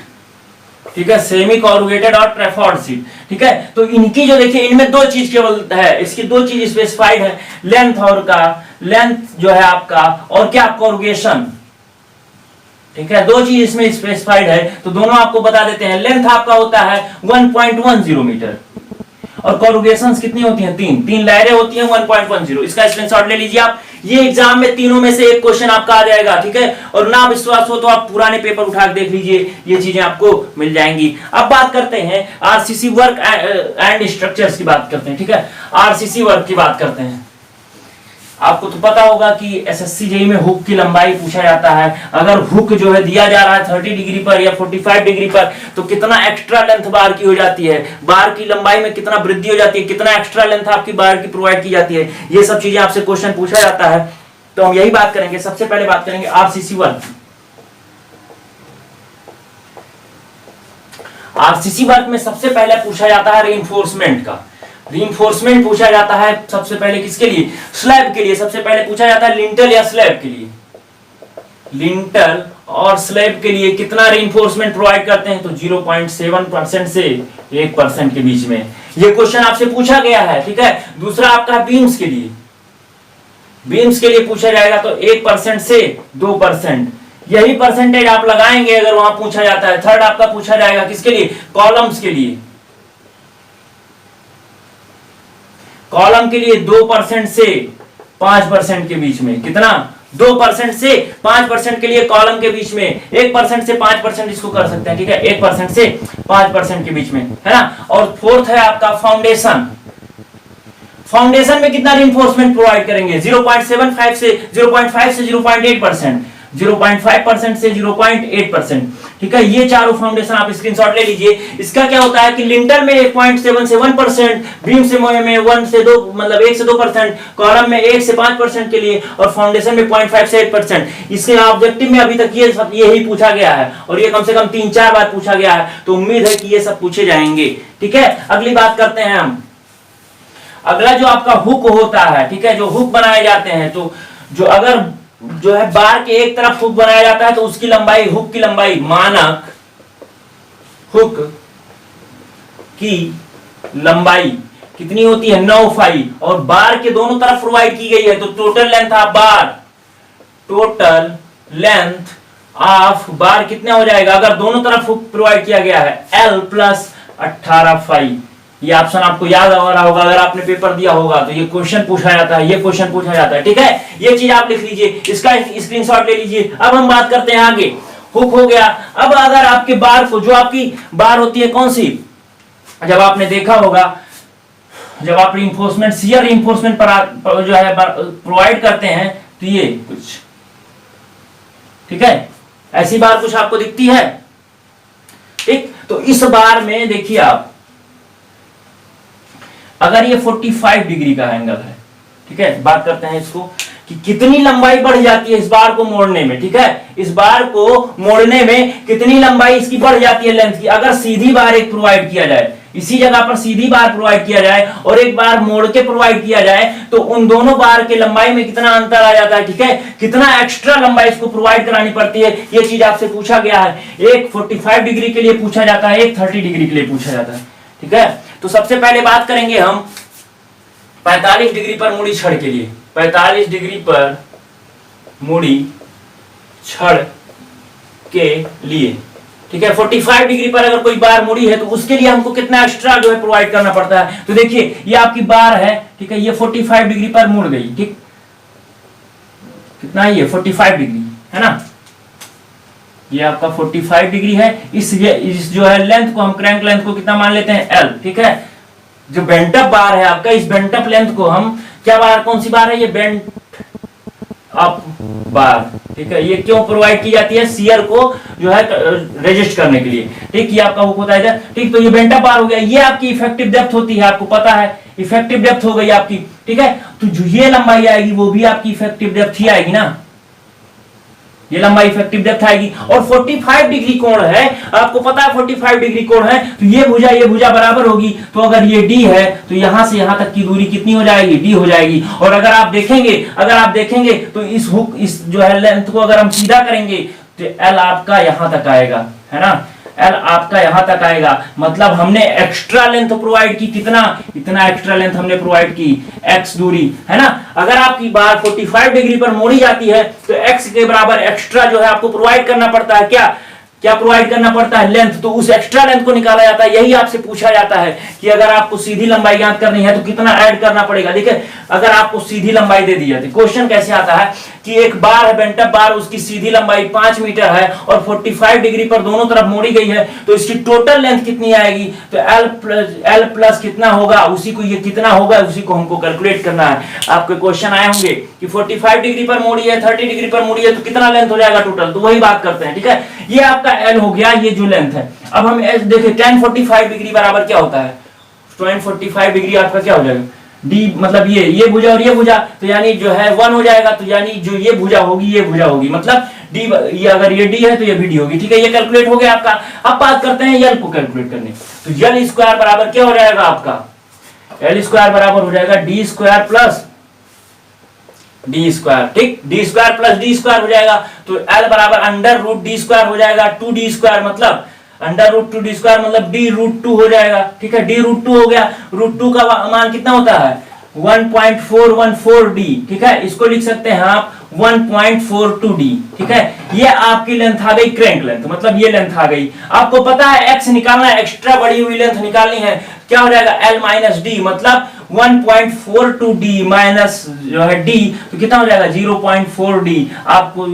ठीक है, सेमी कोरुगेटेड और ट्रेफोर्ड सीट, ठीक है। तो इनकी जो देखिए इनमें 2 चीज केवल है, इसकी 2 चीज स्पेसिफाइड है, लेंथ और का लेंथ जो है आपका और क्या? कोरुगेशन, ठीक है, 2 चीज इसमें स्पेसिफाइड है, तो दोनों आपको बता देते हैं। लेंथ आपका होता है 1.10 मीटर और कोरुगेशन कितनी होती हैं? 3 लहरें होती हैं, 1.10। इसका स्क्रीनशॉट ले लीजिए आप। ये एग्जाम में तीनों में से एक क्वेश्चन आपका आ जाएगा, ठीक है, और ना विश्वास हो तो आप पुराने पेपर उठा के देख लीजिए, ये चीजें आपको मिल जाएंगी। अब बात करते हैं आरसीसी वर्क एंड स्ट्रक्चर्स की बात करते हैं, ठीक है, आरसीसी वर्क की बात करते हैं। आपको तो पता होगा कि एसएससी जेईई में हुक की लंबाई पूछा जाता है। अगर हुक जो है दिया जा रहा है 30 डिग्री पर या 45 डिग्री पर, तो कितना एक्स्ट्रा लेंथ बार की हो जाती है, बार की लंबाई में कितना वृद्धि हो जाती है, कितना एक्स्ट्रा लेंथ आपकी बार की प्रोवाइड की जाती है, ये सब चीजें आपसे क्वेश्चन पूछा जाता है। तो हम यही बात करेंगे। सबसे पहले बात करेंगे आरसीसी वर्क। आरसीसी वर्क में सबसे पहले पूछा जाता है रीइंफोर्समेंट का। रीइंफोर्समेंट पूछा जाता है सबसे पहले किसके लिए? स्लैब के लिए। सबसे पहले पूछा जाता है लिंटल या स्लैब के लिए। लिंटल और स्लैब के लिए कितना रीइंफोर्समेंट प्रोवाइड करते हैं? तो 0.7% से 1% के बीच में। ये क्वेश्चन आपसे पूछा गया है, ठीक है। दूसरा आपका बीम्स के लिए। बीम्स के लिए पूछा जाएगा तो 1% से 2%, यही परसेंटेज आप लगाएंगे अगर वहां पूछा जाता है। थर्ड आपका पूछा जाएगा किसके लिए? कॉलम्स के लिए। कॉलम के लिए 2% से 5% के बीच में। कितना? 2% से 5% के लिए कॉलम के बीच में। 1% से 5% इसको कर सकते हैं, ठीक है, 1% से 5% के बीच में, है ना। और फोर्थ है आपका फाउंडेशन। फाउंडेशन में कितना रीइंफोर्समेंट प्रोवाइड करेंगे? 0.75 से 0.5 से 0.8%, 0.5% से 0.8%, ठीक है। ये चारों फाउंडेशन आप स्क्रीनशॉट ले लीजिए। इसका क्या होता है कि लिंटर में 1.7 से 1%, बीम से में 1 से 2 मतलब 1 से 2%, कॉलम में 1 से 5% के लिए और फाउंडेशन में 0.5 से 8%। इसके ऑब्जेक्टिव में अभी तक ये सब यही पूछा गया है और ये कम से कम 3-4 बार पूछा गया है, तो उम्मीद है कि ये सब पूछे जाएंगे, ठीक है। अगली बात करते हैं हम। अगला जो आपका हुक होता है, ठीक है, जो हुक बनाए जाते हैं, तो जो अगर जो है बार के एक तरफ हुक बनाया जाता है तो उसकी लंबाई, हुक की लंबाई मानक हुक की लंबाई कितनी होती है 9 फाई और बार के दोनों तरफ प्रोवाइड की गई है, तो total length of bar, total length of बार कितना हो जाएगा अगर दोनों तरफ हुक प्रोवाइड किया गया है L प्लस 18 फाई। ये ऑप्शन आपको याद आ रहा होगा, अगर आपने पेपर दिया होगा तो ये क्वेश्चन पूछा जाता है, ये क्वेश्चन पूछा जाता है। ठीक है, ये चीज आप लिख लीजिए, इसका स्क्रीनशॉट ले लीजिए। अब हम बात करते हैं आगे, हुक हो गया। अब अगर आपके बार को, जो आपकी बार होती है कौन सी, जब आपने देखा होगा जब आप रिइंफोर्समेंट, शियर रिइंफोर्समेंट पर जो है प्रोवाइड करते हैं तो ये कुछ, ठीक है, ऐसी बार कुछ आपको दिखती है। ठीक, तो इस बार में देखिए आप, अगर ये 45 डिग्री का एंगल है, ठीक है, बात करते हैं इसको कि कितनी लंबाई बढ़ जाती है इस बार को मोड़ने में। ठीक है, इस बार को मोड़ने में कितनी लंबाई इसकी बढ़ जाती है लेंथ की। अगर सीधी बार एक प्रोवाइड किया जाए, इसी जगह पर सीधी बार प्रोवाइड किया जाए और एक बार मोड़ के प्रोवाइड किया जाए, तो उन दोनों बार के लंबाई में कितना अंतर आ जाता है। ठीक है, कितना एक्स्ट्रा लंबाई इसको प्रोवाइड करानी पड़ती है, ये चीज आपसे पूछा गया है। एक 45 डिग्री के लिए पूछा जाता है, एक 30 डिग्री के लिए पूछा जाता है। ठीक है, तो सबसे पहले बात करेंगे हम 45 डिग्री पर मुड़ी छड़ के लिए। 45 डिग्री पर मुड़ी छड़ के लिए, ठीक है, 45 डिग्री पर अगर कोई बार मुड़ी है तो उसके लिए हमको कितना एक्स्ट्रा जो है प्रोवाइड करना पड़ता है। तो देखिए ये आपकी बार है, ठीक है, ये 45 डिग्री पर मुड़ गई। ठीक, कितना है ये 45 डिग्री है ना, ये आपका 45 डिग्री है। इस जो है लेंथ को हम, क्रैंक लेंथ को कितना मान लेते हैं L। ठीक है, जो बेंट अप बार है आपका, इस बेंट अप लेंथ को हम क्या बार, कौन सी बार है ये, बेंट अप बार। ठीक है, ये क्यों प्रोवाइड की जाती है, शियर को जो है रेजिस्ट करने के लिए। ठीक, ये आपका हुक होता है। ठीक, तो ये बेंट अप बार हो गया। ये आपकी इफेक्टिव डेप्थ होती है, आपको पता है, इफेक्टिव डेप्थ हो गई आपकी। ठीक है, तो जो ये लंबाई आएगी वो भी आपकी इफेक्टिव डेप्थ ही आएगी ना, ये लंबाई इफेक्टिव डेप्थ आएगी। और 45 डिग्री कोण है, आपको पता है 45 डिग्री कोण है, तो ये भुजा बराबर होगी। तो अगर ये D है तो यहां से यहां तक की दूरी कितनी हो जाएगी, D हो जाएगी। और अगर आप देखेंगे तो इस हुक, इस जो है लेंथ को अगर हम सीधा करेंगे तो L आपका यहां तक आएगा, है ना, L आपका यहां तक आएगा। मतलब हमने एक्स्ट्रा लेंथ प्रोवाइड की, कितना, इतना एक्स्ट्रा लेंथ हमने प्रोवाइड की, x दूरी, है ना। अगर आपकी बार 45 डिग्री पर मोड़ी जाती है तो x के बराबर एक्स्ट्रा जो है आपको प्रोवाइड करना पड़ता है। क्या प्रोवाइड करना पड़ता है, लेंथ। तो उस एक्स्ट्रा लेंथ को निकाला जाता है। यही आपसे पूछा जाता है कि अगर आपको सीधी लंबाई ज्ञात करनी है तो कितना ऐड करना पड़ेगा। देखिए, अगर आपको सीधी लंबाई दे दी जाती है, क्वेश्चन कैसे आता है कि एक बार है, बेंट अप बार, उसकी सीधी लंबाई 5 मीटर है और 45 डिग्री पर दोनों तरफ मोड़ी गई है, तो इसकी टोटल लेंथ कितनी आएगी, तो L प्लस कितना होगा, उसी को, ये कितना होगा उसी को हमको कैलकुलेट करना है। आपके क्वेश्चन आए होंगे कि 45 डिग्री पर मोड़ी है, 30 डिग्री पर मोड़ी है, तो कितना लेंथ हो जाएगा टोटल, तो वही बात करते हैं। ठीक है, ये आपका L हो गया, ये जो लेंथ है। अब हम देखिए tan 45 डिग्री बराबर क्या होता है, tan 45 डिग्री आपका क्या हो जाएगा, D, मतलब ये भुजा और ये भुजा, तो यानी जो है 1 हो जाएगा। तो यानी जो ये भुजा होगी, मतलब D, ये अगर ये D है तो ये भी D होगी। ठीक है, ये कैलकुलेट हो गया आपका। अब बात करते हैं L को कैलकुलेट करने। तो L स्क्वायर बराबर क्या हो जाएगा आपका, L स्क्वायर बराबर हो जाएगा D square plus D square. ठीक, D square plus D square हो जाएगा। तो L बराबर अंडर रूट D स्क्वायर हो जाएगा, 2D स्क्वायर, मतलब अंडर रूट 2D स्क्वायर मतलब D रूट 2 हो जाएगा। ठीक है, D रूट 2 हो गया। रूट 2 का मान कितना होता है, 1.414D। ठीक है, इसको लिख सकते हैं आप 1.42D। ठीक है, ये आपकी लेंथ आ गई, क्रैंक लेंथ, मतलब ये लेंथ आ गई। आपको पता है x निकालना है, एक्स्ट्रा बड़ी हुई लेंथ निकालनी है, क्या हो जाएगा L माइनस D, मतलब 1.42D माइनस जो है D, तो कितना हो जाएगा 0.4D। आपको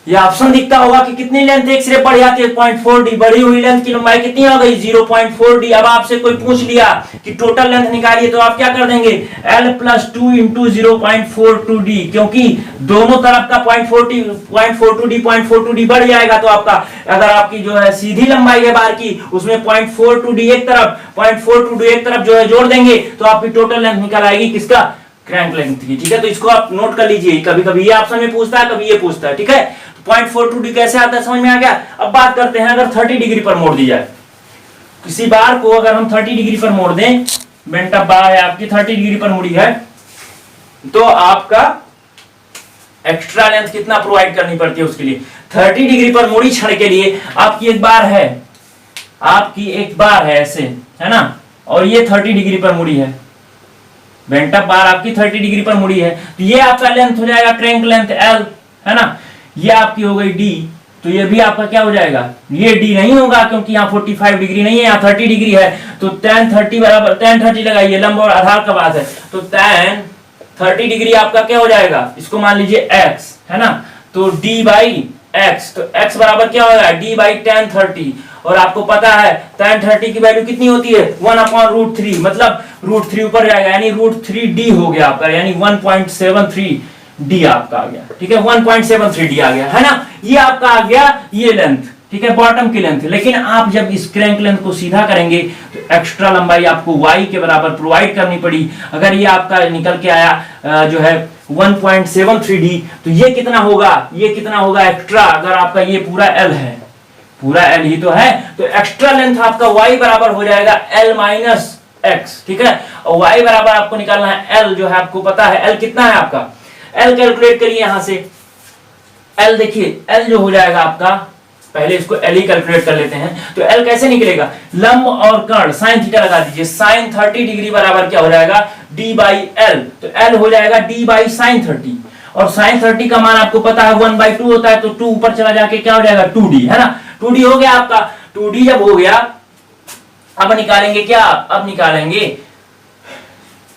ये ऑप्शन दिखता होगा कि कितनी लेंथ एक सिरे बढ़ जाती है, 0.4D, बढ़ी हुई लेंथ की लंबाई कितनी हो गई, 0.4D। अब आपसे कोई पूछ लिया कि टोटल लेंथ निकालिए, तो आप क्या कर देंगे, L प्लस 2 इंटू 0.42D, क्योंकि दोनों तरफ का 0.42D बढ़ जाएगा। तो आपका, अगर आपकी जो है सीधी लंबाई है बार की, उसमें 0.42D एक तरफ, 0.42D एक तरफ जो है जोड़ देंगे, तो आपकी टोटल लेंथ निकल आएगी, किसका, क्रैंक लेंथ की। ठीक है, तो इसको आप नोट कर लीजिए, कभी कभी ये ऑप्शन में पूछता है, कभी ये पूछता है। ठीक है, 0.42D कैसे आता है, समझ में आ गया। अब बात करते हैं, अगर 30 डिग्री पर मोड़ दी जाए, किसी बार को अगर हम 30 डिग्री पर मोड़ दें, बेंट अप बार है आपकी, 30 डिग्री पर मुड़ी है, तो आपका एक्स्ट्रा लेंथ कितना प्रोवाइड करनी पड़ती है उसके लिए। 30 डिग्री पर मुड़ी छड़ के लिए आपकी एक बार है, आपकी एक बार है ऐसे, है ना, और ये 30 डिग्री पर मुड़ी है, बेंट अप बार आपकी 30 डिग्री पर मुड़ी है, तो ये आपका लेंथ हो जाएगा क्रैंक लेंथ एल, है ना, ये आपकी हो गई डी, तो ये भी आपका क्या हो जाएगा, ये डी नहीं होगा क्योंकि यहाँ 45 डिग्री नहीं है, यहाँ 30 डिग्री है, तो tan 30 बराबर tan 30 लगाइए, लंब और आधार का बात है, तो tan 30 डिग्री आपका क्या हो जाएगा, इसको मान लीजिए x, है ना, तो d बाई x, तो x बराबर क्या होगा d बाई tan 30, और आपको पता है tan 30 की वैल्यू कितनी होती है 1/√3, मतलब √3 ऊपर जाएगा, यानी √3d हो गया आपका, यानी 1.73 डी आपका आ गया, ठीक है, 1.73 डी आ गया, है ना, ये आपका आ गया ये लेंथ, ठीक है, बॉटम की लेंथ। लेकिन आप जब इस क्रैंक लेंथ को सीधा करेंगे तो एक्स्ट्रा लंबाई आपको y के बराबर प्रोवाइड करनी पड़ी। अगर ये आपका निकल के आया जो है 1.73 डी, तो ये कितना होगा, ये कितना होगा एक्स्ट्रा, अगर आपका ये पूरा l है, पूरा l ही तो है, तो एक्स्ट्रा लेंथ आपका y बराबर हो जाएगा l माइनस एक्स, ठीक है, और y बराबर आपको निकालना है l, जो है आपको पता है l कितना है आपका, L कैलकुलेट करिए यहां से, L देखिए L जो हो जाएगा आपका, पहले इसको L ही कैलकुलेट कर लेते हैं, तो L कैसे निकलेगा, लंब और कर्ण साइन थीटा लगा दीजिए, साइन 30 डिग्री बराबर क्या हो जाएगा d बाई एल, तो L हो जाएगा d बाई साइन 30, और साइन 30 का मान आपको पता है 1/2 होता है, तो 2 ऊपर चला जाके क्या हो जाएगा 2d, है ना, 2d हो गया आपका, 2d जब हो गया, अब निकालेंगे क्या, अब निकालेंगे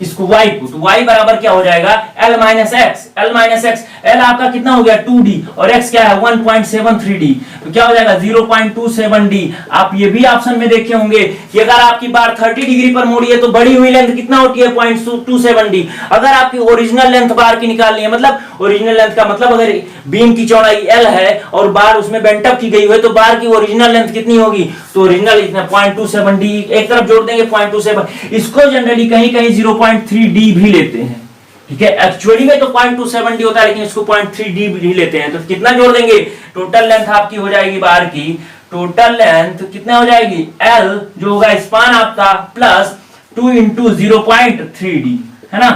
इसको y को, तो y बराबर क्या हो जाएगा l minus x, l minus x, l आपका कितना हो गया 2d, और x क्या है 1.73d, तो क्या हो जाएगा 0.27d। आप ये भी ऑप्शन में देखे होंगे कि अगर आपकी बार 30 डिग्री पर मोड़ी है तो बड़ी हुई लेंथ कितना होती है 0.27d। अगर आपकी ओरिजिनल लेंथ बार की निकालनी है, मतलब ओरिजिनल लेंथ का मतलब अगर बीम की चौड़ाई l है और बार उसमें बेंट अप की गई है, तो बार की ओरिजिनल लेंथ कितनी होगी, तो ओरिजिनल इतना 0.27d, एक तरफ जोड़ देंगे 0.27, इसको जनरली कहीं कहीं 0.3d भी लेते हैं, ठीक है, एक्चुअली में तो 0.27d होता है, लेकिन इसको 0.3d भी लेते हैं, तो कितना जोड़ देंगे, टोटल लेंथ आपकी हो जाएगी बार की, टोटल लेंथ कितना हो जाएगी l जो होगा स्पान आपका प्लस 2 इंटू 0.3d, है ना,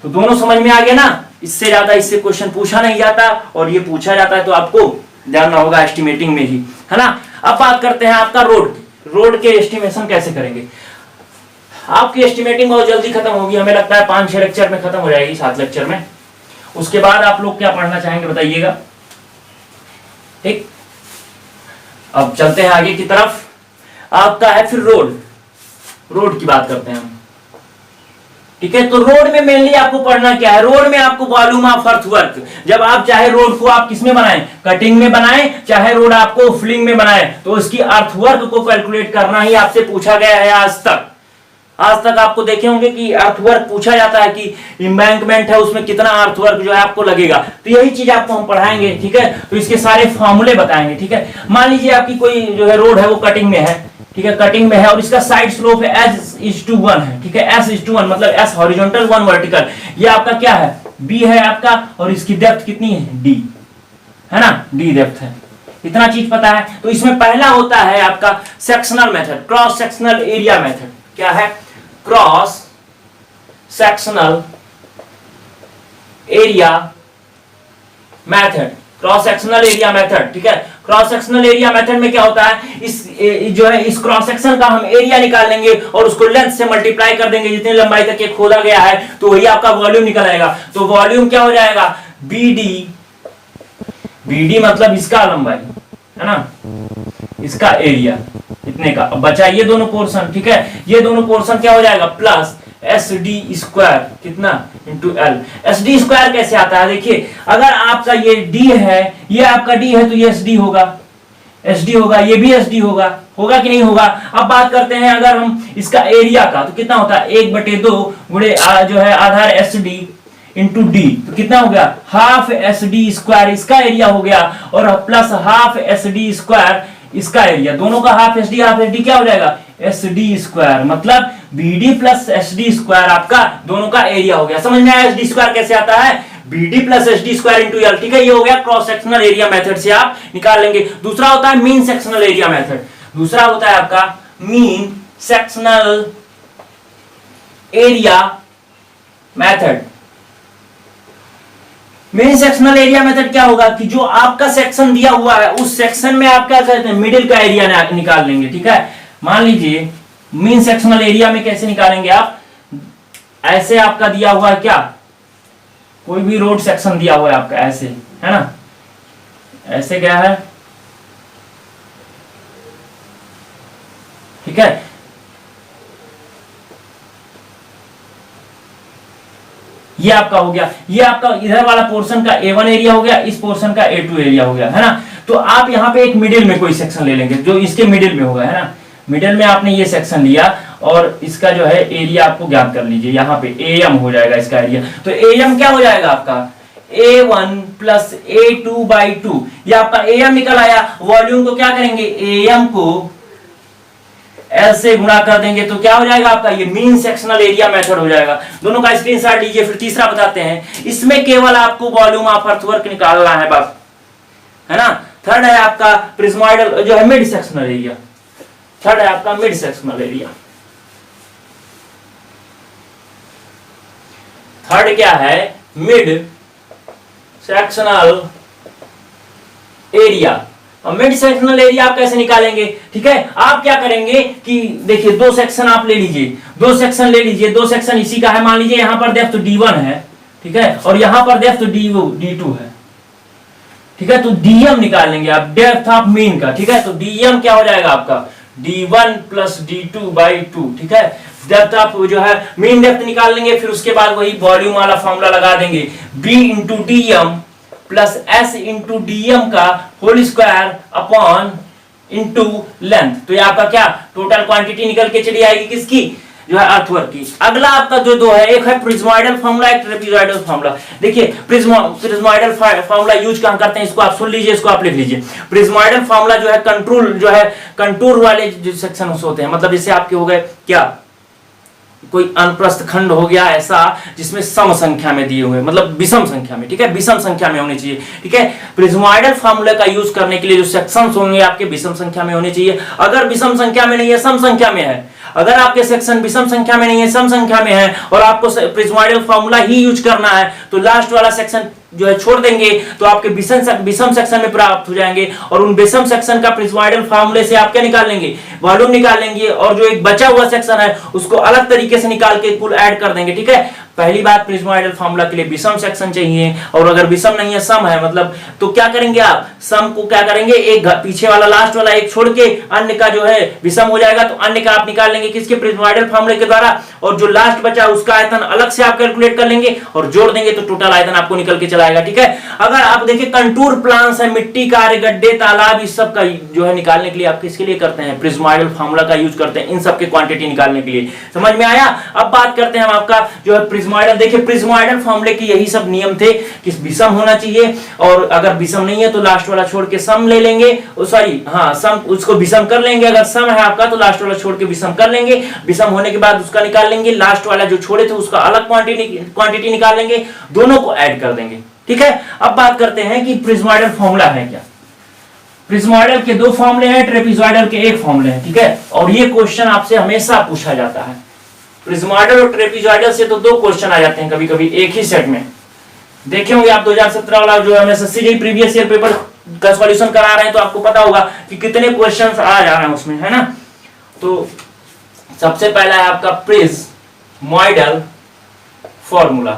तो दोनों समझ में आ गया ना, इससे ज्यादा इससे क्वेश्चन पूछा नहीं जाता, और ये पूछा जाता है तो आपको जानना होगा एस्टिमेटिंग में ही, है ना। अब बात करते हैं आपका रोड के एस्टिमेशन कैसे करेंगे। आपकी एस्टिमेटिंग बहुत जल्दी खत्म होगी, हमें लगता है 5-6 लेक्चर में खत्म हो जाएगी, 7 लेक्चर में। उसके बाद आप लोग क्या पढ़ना चाहेंगे बताइएगा, ठीक। अब चलते हैं आगे की तरफ, आपका है फिर रोड की बात करते हैं हम, ठीक है। तो रोड में मेनली आपको पढ़ना क्या है, रोड में आपको वॉल्यूम ऑफ अर्थवर्क, जब आप चाहे रोड को आप किस में बनाएं, कटिंग में बनाएं, चाहे रोड आपको फिलिंग में बनाएं, तो उसकी अर्थवर्क को कैलकुलेट करना ही आपसे पूछा गया है आज तक आपको देखे होंगे कि अर्थवर्क पूछा जाता है कि एम्बैंकमेंट है उसमें कितना अर्थवर्क जो है आपको लगेगा, तो यही चीज आपको हम पढ़ाएंगे, ठीक है। तो इसके सारे फॉर्मूले बताएंगे, ठीक है। मान लीजिए आपकी कोई जो है रोड है वो कटिंग में है, ठीक है, कटिंग में है, और इसका साइड स्लोप है s:1 है, ठीक है, s:1 मतलब s हॉरिजॉन्टल 1 वर्टिकल, ये आपका क्या है b है आपका, और इसकी डेप्थ कितनी है d, है ना, d डेप्थ है, इतना चीज पता है। तो इसमें पहला होता है आपका sectional method, cross sectional area method, क्या है cross sectional area method, cross sectional area method, ठीक है। क्रॉस सेक्शनल एरिया मेथड में क्या होता है, इस क्रॉस सेक्शन का हम एरिया निकाल लेंगे और उसको लेंथ से मल्टीप्लाई कर देंगे, जितनी लंबाई तक ये खोदा गया है, तो वही आपका वॉल्यूम निकल आएगा। तो वॉल्यूम क्या हो जाएगा BD मतलब इसका लंबाई, है ना, इसका एरिया इतने का, अब बचा ये दोनों पोर्शन, ठीक है, ये दोनों पोर्शन क्या हो जाएगा प्लस SD² कितना इंटू L। SD² कैसे आता है, देखिए अगर आपका ये D है, ये आपका D है, तो ये SD होगा, ये भी SD होगा कि नहीं होगा। अब बात करते हैं अगर हम इसका एरिया का, तो कितना होता है 1/2 गुणे जो है आधार SD इंटू D, तो कितना हो गया हाफ SD² इसका एरिया हो गया, और प्लस हाफ SD² इसका एरिया, दोनों का हाफ SD क्या हो जाएगा SD², मतलब BD प्लस SD² आपका दोनों का एरिया हो गया। समझ में आया SD² कैसे आता है, BD plus SD² into L, ठीक है। ये हो गया क्रॉस सेक्शनल एरिया मेथड से आप निकाल लेंगे। दूसरा होता है मीन सेक्शनल एरिया मेथड, दूसरा होता है आपका mean sectional area method. Main sectional area method क्या होगा कि जो आपका सेक्शन दिया हुआ है उस सेक्शन में आप क्या कहते हैं मिडिल का एरिया निकाल लेंगे, ठीक है। मान लीजिए मेन सेक्शनल एरिया में कैसे निकालेंगे आप, ऐसे आपका दिया हुआ है क्या, कोई भी रोड सेक्शन दिया हुआ है आपका ऐसे, है ना, ऐसे क्या है, ठीक है। ये आपका हो गया, ये आपका इधर वाला पोर्शन का A1 एरिया हो गया, इस पोर्शन का A2 एरिया हो गया, है ना। तो आप यहाँ पे एक मिडिल में कोई सेक्शन ले लेंगे जो इसके मिडिल में होगा, है ना। मिडिल में आपने ये सेक्शन लिया और इसका जो है एरिया आपको ज्ञात कर लीजिए, यहाँ पे AM हो जाएगा इसका एरिया। तो AM क्या हो जाएगा आपका A1 प्लस A2 बाई 2, ये आपका AM निकल आया। वॉल्यूम को क्या करेंगे, AM को L से गुणा कर देंगे तो क्या हो जाएगा आपका, ये मीन सेक्शनल एरिया मेथड हो जाएगा। दोनों का स्क्रीनशॉट लीजिए। फिर तीसरा बताते हैं, इसमें केवल आपको वॉल्यूम ऑफ अर्थवर्क निकालना है बस, है ना। थर्ड है आपका प्रिज्मोइडल जो है मिड सेक्शनल एरिया, थर्ड है आपका मिड सेक्शनल एरिया। थर्ड क्या है, mid sectional area. Mid sectional area आप कैसे निकालेंगे, ठीक है। आप क्या करेंगे कि देखिए दो सेक्शन आप ले लीजिए, दो सेक्शन ले लीजिए, दो सेक्शन इसी का है। मान लीजिए यहां पर डेप्थ D1 है, ठीक है, और यहां पर डेप्थ D2 है, ठीक है। तो DM निकाल लेंगे आप, डेप्थ ऑफ मीन का, ठीक है। तो DM क्या हो जाएगा आपका D1 प्लस D2 बाई 2, ठीक है। डेप्थ ऑफ जो है मीन डेप्थ निकाल लेंगे। फिर उसके बाद वही वॉल्यूम वाला फॉर्मूला लगा देंगे, B into DM plus S into DM का whole square upon into length. तो ये आपका क्या टोटल क्वांटिटी निकल के चली आएगी किसकी, जो है अर्थवर्क की। अगला आपका जो दो है, एक है प्रिज्मोइडल फार्मूला, एक ट्रेपेजॉइडल फार्मूला। देखिए प्रिज्मोइडल फार्मूला यूज कहां करते हैं, इसको आप सुन लीजिए, इसको आप लिख लीजिए। प्रिज्मोइडल फार्मूला जो है कंट्रोल जो है कंटूर वाले जो सेक्शन होते हैं, मतलब जैसे आपके हो गए क्या, कोई अनप्रस्थ खंड हो गया ऐसा जिसमें सम संख्या में दिए हुए, मतलब विषम संख्या में, ठीक है, विषम संख्या में होने चाहिए, ठीक है। प्रिज्मोइडल फार्मूला का यूज करने के लिए जो सेक्शंस होंगे आपके विषम संख्या में होने चाहिए। अगर विषम संख्या में नहीं है, सम संख्या में है, अगर आपके सेक्शन विषम संख्या में नहीं है, सम संख्या में है, और आपको प्रिज्मोइडल फार्मूला ही यूज करना है, तो लास्ट वाला सेक्शन जो है छोड़ देंगे तो आपके विषम सेक्शन में प्राप्त हो जाएंगे। और उन विषम सेक्शन का प्रिज्मोइडल फार्मूले से आप क्या निकाल लेंगे, वॉल्यूम निकाल लेंगे, और जो एक बचा हुआ सेक्शन है उसको अलग तरीके से निकाल के कुल ऐड कर देंगे, ठीक है। पहली बात, प्रिज्मोइडल फार्मूला के लिए विषम सेक्शन चाहिए, और अगर विषम नहीं है, सम है, मतलब तो क्या करेंगे आप, सम को क्या करेंगे, एक पीछे वाला लास्ट वाला एक छोड़ के अन्य का जो है विषम हो जाएगा, तो अन्य का आप निकाल लेंगे किसके, प्रिज्मोइडल फार्मूले के द्वारा। और जो लास्ट बचा उसका आयतन अलग से आप कैलकुलेट कर लेंगे और जोड़ देंगे तो टोटल आयतन आपको निकल के चला आएगा, ठीक है। अगर आप देखिए कंटूर प्लान्स है, मिट्टी कार्य, गड्ढे, तालाब, इस सब का जो है निकालने के लिए आप किसके लिए करते हैं, प्रिज्मोइडल फार्मूला का यूज करते हैं, इन सब के क्वांटिटी निकालने के लिए। समझ में आया। अब बात करते हैं हम आपका जो है प्रिज्मोइडल। देखिए प्रिज्मोइडल फार्मूले के यही सब नियम थे कि विषम होना चाहिए, और अगर विषम नहीं है तो लास्ट वाला छोड़ के सम ले लेंगे, सॉरी हाँ सम, उसको विषम कर लेंगे। अगर सम है आपका तो लास्ट वाला छोड़ के विषम कर लेंगे, विषम होने के बाद उसका निकाल लेंगे, लास्ट वाला जो छोड़े थे उसका अलग क्वांटिटी निकाल लेंगे, दोनों को ऐड कर देंगे, ठीक है। अब बात करते हैं कि प्रिज्मोइडल फार्मूला है क्या। प्रिज्मोइडल के दो फॉर्मूले हैं, ट्रेपेजॉइडल के एक फॉर्मूले हैं, ठीक है। और ये क्वेश्चन आपसे हमेशा पूछा जाता है, प्रिज्मोइडल और ट्रेपेजॉइडल से तो दो क्वेश्चन आ जाते हैं कभी कभी एक ही सेट में। देखे होंगे आप 2017 वाला जो है एसएससी प्रीवियस ईयर पेपर का सॉल्यूशन करा रहे हैं, तो आपको पता होगा कि कितने क्वेश्चंस आ जा रहे हैं उसमें, है ना। तो सबसे पहला है आपका प्रिज्मोइडल फॉर्मूला।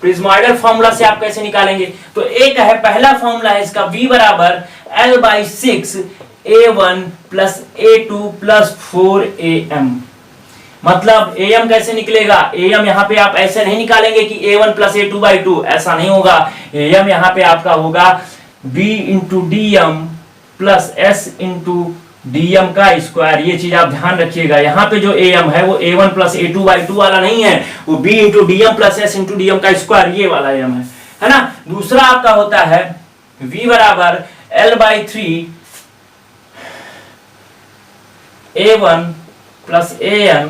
प्रिज्मोइडल फॉर्मूला से आप कैसे निकालेंगे, तो एक है पहला फॉर्मूला है इसका, V बराबर L/6 A1 plus A2 plus 4AM। मतलब AM कैसे निकलेगा, AM यहाँ पे आप ऐसे नहीं निकालेंगे कि A1 प्लस A2 बाई 2, ऐसा नहीं होगा। AM यहाँ पे आपका होगा B into DM plus S into DM का स्क्वायर। ये चीज आप ध्यान रखिएगा, यहाँ पे जो AM है वो A1 प्लस A2 बाई 2 वाला नहीं है, वो B into DM plus S into DM का स्क्वायर, ये वाला AM है ना। दूसरा आपका होता है V बराबर L/3 A1 plus AN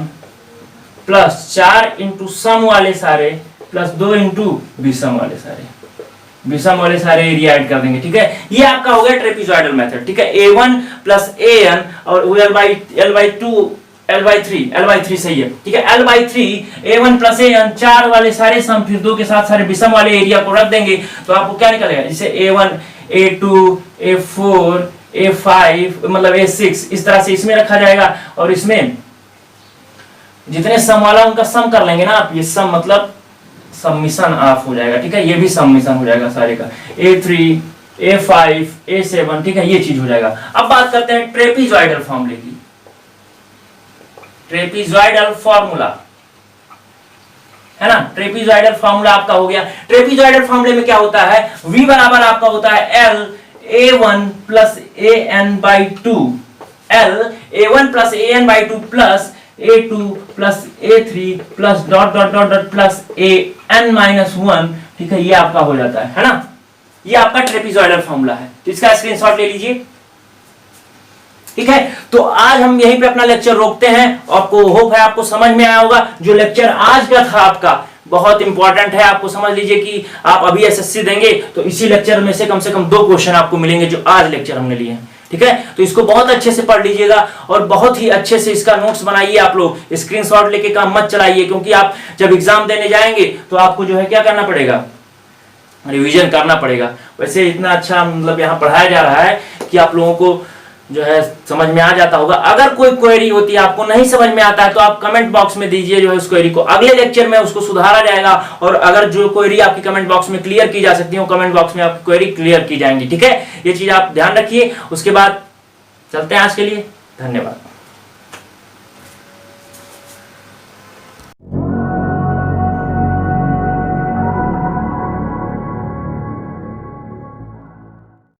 plus 4 into sum वाले सारे प्लस 2 इंटू विषम वाले सारे, विषम वाले सारे एरिया ऐड कर देंगे, ठीक है। ये आपका हो गया ट्रेपेजॉइडल मेथड, ठीक है। A1 प्लस AN और L/2 L/3 सही है, ठीक है। L/3 A1 plus A n, 4 वाले सारे सम फिर 2 के साथ सारे विषम वाले एरिया को रख देंगे तो आपको क्या निकलेगा, जैसे A1 A2 A4 A5 मतलब A6 इस तरह से इसमें रखा जाएगा, और इसमें जितने सम वाला उनका सम कर लेंगे ना आप, ये सम मतलब सबमिशन ऑफ हो जाएगा, ठीक है। ये भी सबमिशन हो जाएगा सारे का, A3 A5 A7, ठीक है, ये चीज हो जाएगा। अब बात करते हैं ट्रेपीजॉइडल फॉर्मूले की। ट्रेपीजॉइडल फॉर्मूला है ना, ट्रेपीजॉइडल फॉर्मूला आपका हो गया। ट्रेपीजॉइडल फॉर्मूले में क्या होता है, V बराबर आपका होता है L A1 plus AN/2, L A1 plus AN/2 plus A2 plus A3 plus dot dot dot dot plus AN-1, ठीक है, ये आपका हो जाता है ना। ये आपका ट्रेपीजॉइडल फॉर्मूला है, तो इसका स्क्रीनशॉट ले लीजिए, ठीक है। तो आज हम यहीं पे अपना लेक्चर रोकते हैं। आपको होप है आपको समझ में आया होगा। जो लेक्चर आज का था आपका बहुत इंपॉर्टेंट है, आपको समझ लीजिए कि आप अभी एसएससी देंगे तो इसी लेक्चर में से कम 2 क्वेश्चन आपको मिलेंगे जो आज लेक्चर हमने लिए हैं, ठीक है। तो इसको बहुत अच्छे से पढ़ लीजिएगा और बहुत ही अच्छे से इसका नोट्स बनाइए। आप लोग स्क्रीनशॉट लेके काम मत चलाइए, क्योंकि आप जब एग्जाम देने जाएंगे तो आपको जो है क्या करना पड़ेगा, रिवीजन करना पड़ेगा। वैसे इतना अच्छा मतलब यहाँ पढ़ाया जा रहा है कि आप लोगों को जो है समझ में आ जाता होगा। अगर कोई क्वेरी होती है आपको नहीं समझ में आता है तो आप कमेंट बॉक्स में दीजिए, जो है उस क्वेरी को अगले लेक्चर में उसको सुधारा जाएगा। और अगर जो क्वेरी आपकी कमेंट बॉक्स में क्लियर की जा सकती है, कमेंट बॉक्स में आपकी क्वेरी क्लियर की जाएंगी, ठीक है। ये चीज आप ध्यान रखिए। उसके बाद चलते हैं आज के लिए, धन्यवाद।